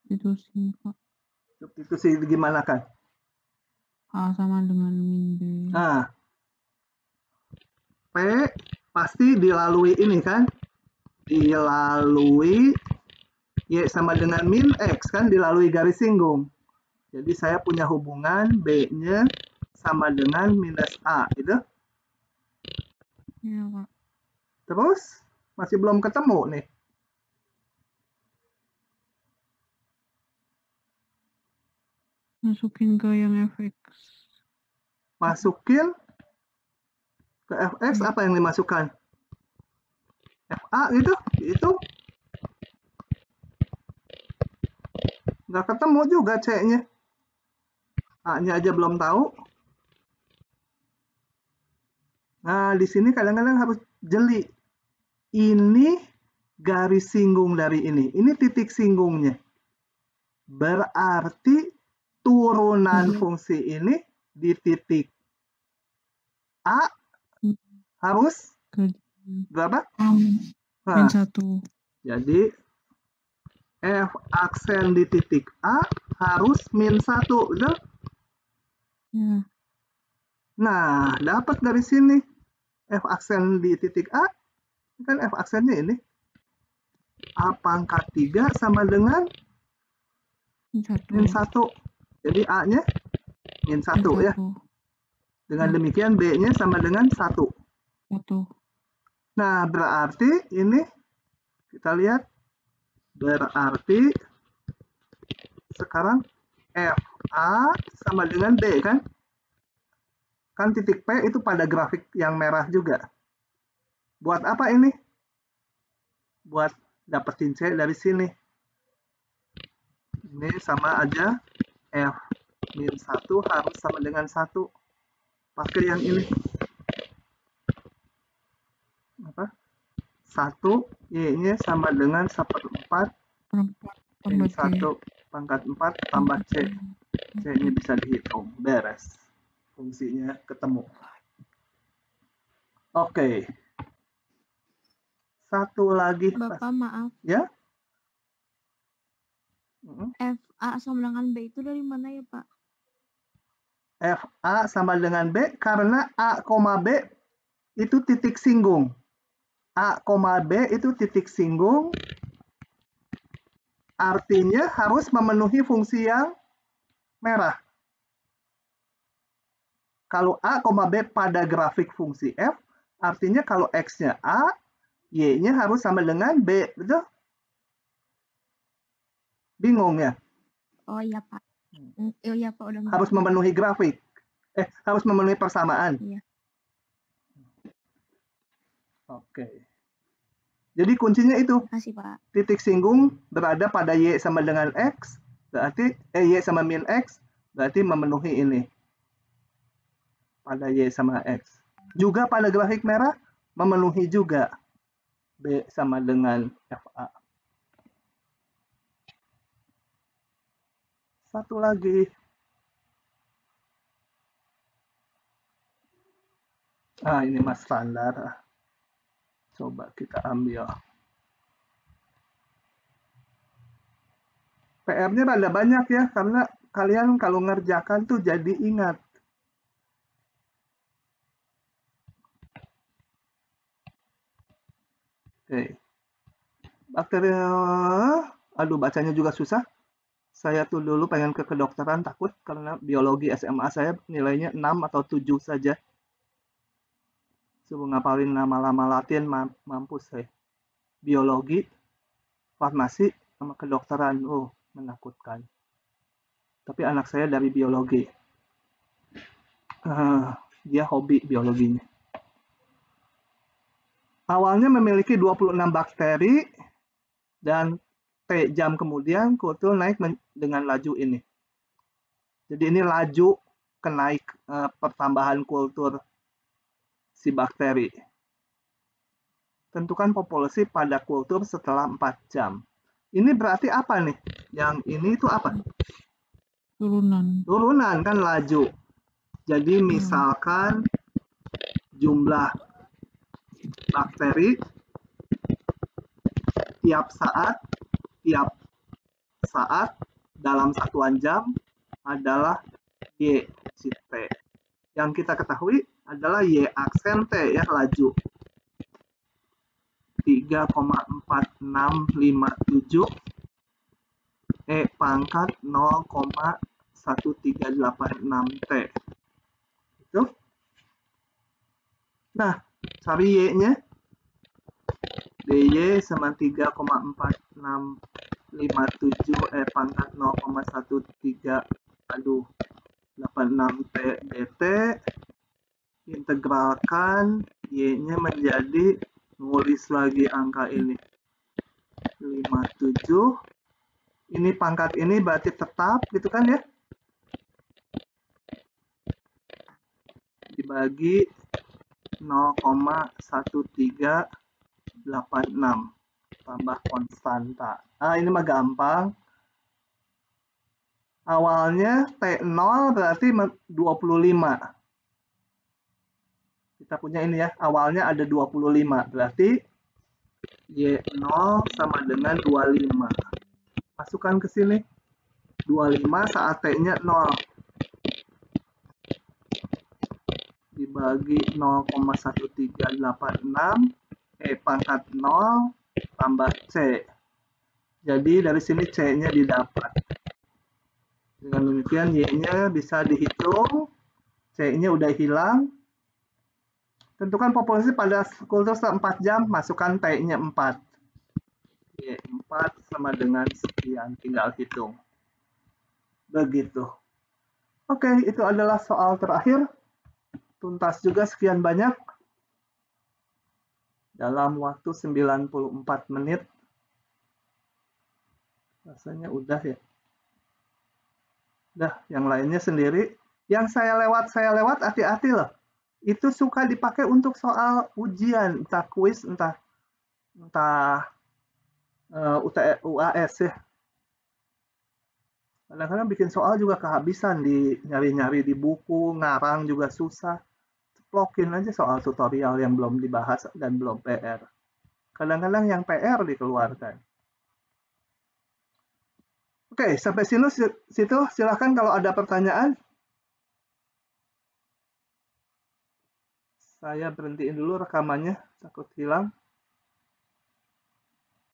Itu sih, Pak. Itu sih gimana kan? A sama dengan min B. Nah, P pasti dilalui ini kan? Dilalui Y sama dengan min X kan? Dilalui garis singgung. Jadi saya punya hubungan B-nya sama dengan minus A gitu. Iya, Pak. Terus masih belum ketemu nih. Masukin ke yang fx. Masukin ke fx apa yang dimasukkan? FA gitu. Itu nggak ketemu juga C-nya. A-nya aja belum tahu. Nah, di sini kadang-kadang harus jeli. Ini garis singgung dari ini. Ini titik singgungnya. Berarti turunan fungsi ini di titik A harus berapa? Min 1. Jadi F aksen di titik A harus min 1, betul? Ya. Nah, dapat dari sini F aksen di titik A, kan F aksennya ini. A pangkat 3 sama dengan min 1. Jadi A-nya min 1 ya. Dengan demikian B-nya sama dengan 1. Nah, berarti ini kita lihat. Berarti sekarang FA sama dengan B kan? Kan titik P itu pada grafik yang merah juga. Buat apa ini? Buat dapetin C dari sini. Ini sama aja F min 1 harus sama dengan 1. Pakai yang ini. Apa? 1 Y-nya sama dengan 1/4 min 1 pangkat 4 tambah C. C-nya bisa dihitung. Beres. Fungsinya ketemu. Oke. Satu lagi. Bapak maaf. Ya? FA sama dengan B itu dari mana ya, Pak? FA sama dengan B karena A, B itu titik singgung. A, B itu titik singgung, artinya harus memenuhi fungsi yang merah. Kalau A, B pada grafik fungsi f, artinya kalau X-nya A, Y-nya harus sama dengan B, betul? Bingung ya? Oh iya Pak. Oh iya Pak, udah Harus mengerti. memenuhi grafik. Harus memenuhi persamaan. Iya. Oke. Jadi kuncinya itu. Makasih Pak. Titik singgung berada pada Y sama dengan X, berarti Y sama min X, berarti memenuhi ini. Pada Y sama X. Juga pada grafik merah, memenuhi juga. B sama dengan FA. Satu lagi. Ini mas standar. Coba kita ambil. PR-nya rada banyak ya, karena kalian kalau ngerjakan tuh jadi ingat. Oke. Bakteri, aduh bacanya juga susah. Saya tuh dulu pengen ke kedokteran takut karena biologi SMA saya nilainya 6 atau 7 saja. Suruh ngapalin nama-nama Latin mampus saya. Biologi, farmasi, sama kedokteran. Menakutkan. Tapi anak saya dari biologi. Dia hobi biologinya. Awalnya memiliki 26 bakteri dan T jam kemudian kultur naik dengan laju ini. Jadi ini laju kenaik pertambahan kultur si bakteri. Tentukan populasi pada kultur setelah 4 jam. Ini berarti apa nih? Yang ini itu apa? Turunan. Turunan kan laju. Jadi misalkan jumlah bakteri tiap saat dalam satuan jam adalah Y si T. Yang kita ketahui adalah Y aksen T ya, laju. 3,4657 E pangkat 0,1386 T. Itu. Nah, cari Y-nya. DY sama 3,4657 E pangkat 0,1386 T DT. Integralkan Y-nya menjadi, nulis lagi angka ini 57. Ini pangkat ini berarti tetap gitu kan ya, dibagi 0,1386 tambah konstanta. Ini mah gampang. Awalnya T0 berarti 25. Kita punya ini ya, awalnya ada 25, berarti Y0 sama dengan 25. Masukkan ke sini. 25 saat T-nya 0. Dibagi 0,1386 E pangkat 0 tambah C. Jadi dari sini C-nya didapat. Dengan demikian Y-nya bisa dihitung. C-nya udah hilang. Tentukan populasi pada kultur 4 jam, masukkan T-nya 4. Y4 sama dengan sekian, tinggal hitung. Begitu. Oke, itu adalah soal terakhir. Tuntas juga sekian banyak. Dalam waktu 94 menit. Rasanya udah ya. Udah, yang lainnya sendiri. Yang saya lewat, hati-hati loh. Itu suka dipakai untuk soal ujian, entah kuis, entah UAS ya. Kadang-kadang bikin soal juga kehabisan di nyari-nyari di buku, ngarang juga susah. Ceplokin aja soal tutorial yang belum dibahas dan belum PR. Kadang-kadang yang PR dikeluarkan. Oke, sampai situ silahkan kalau ada pertanyaan. Saya berhentiin dulu rekamannya, takut hilang.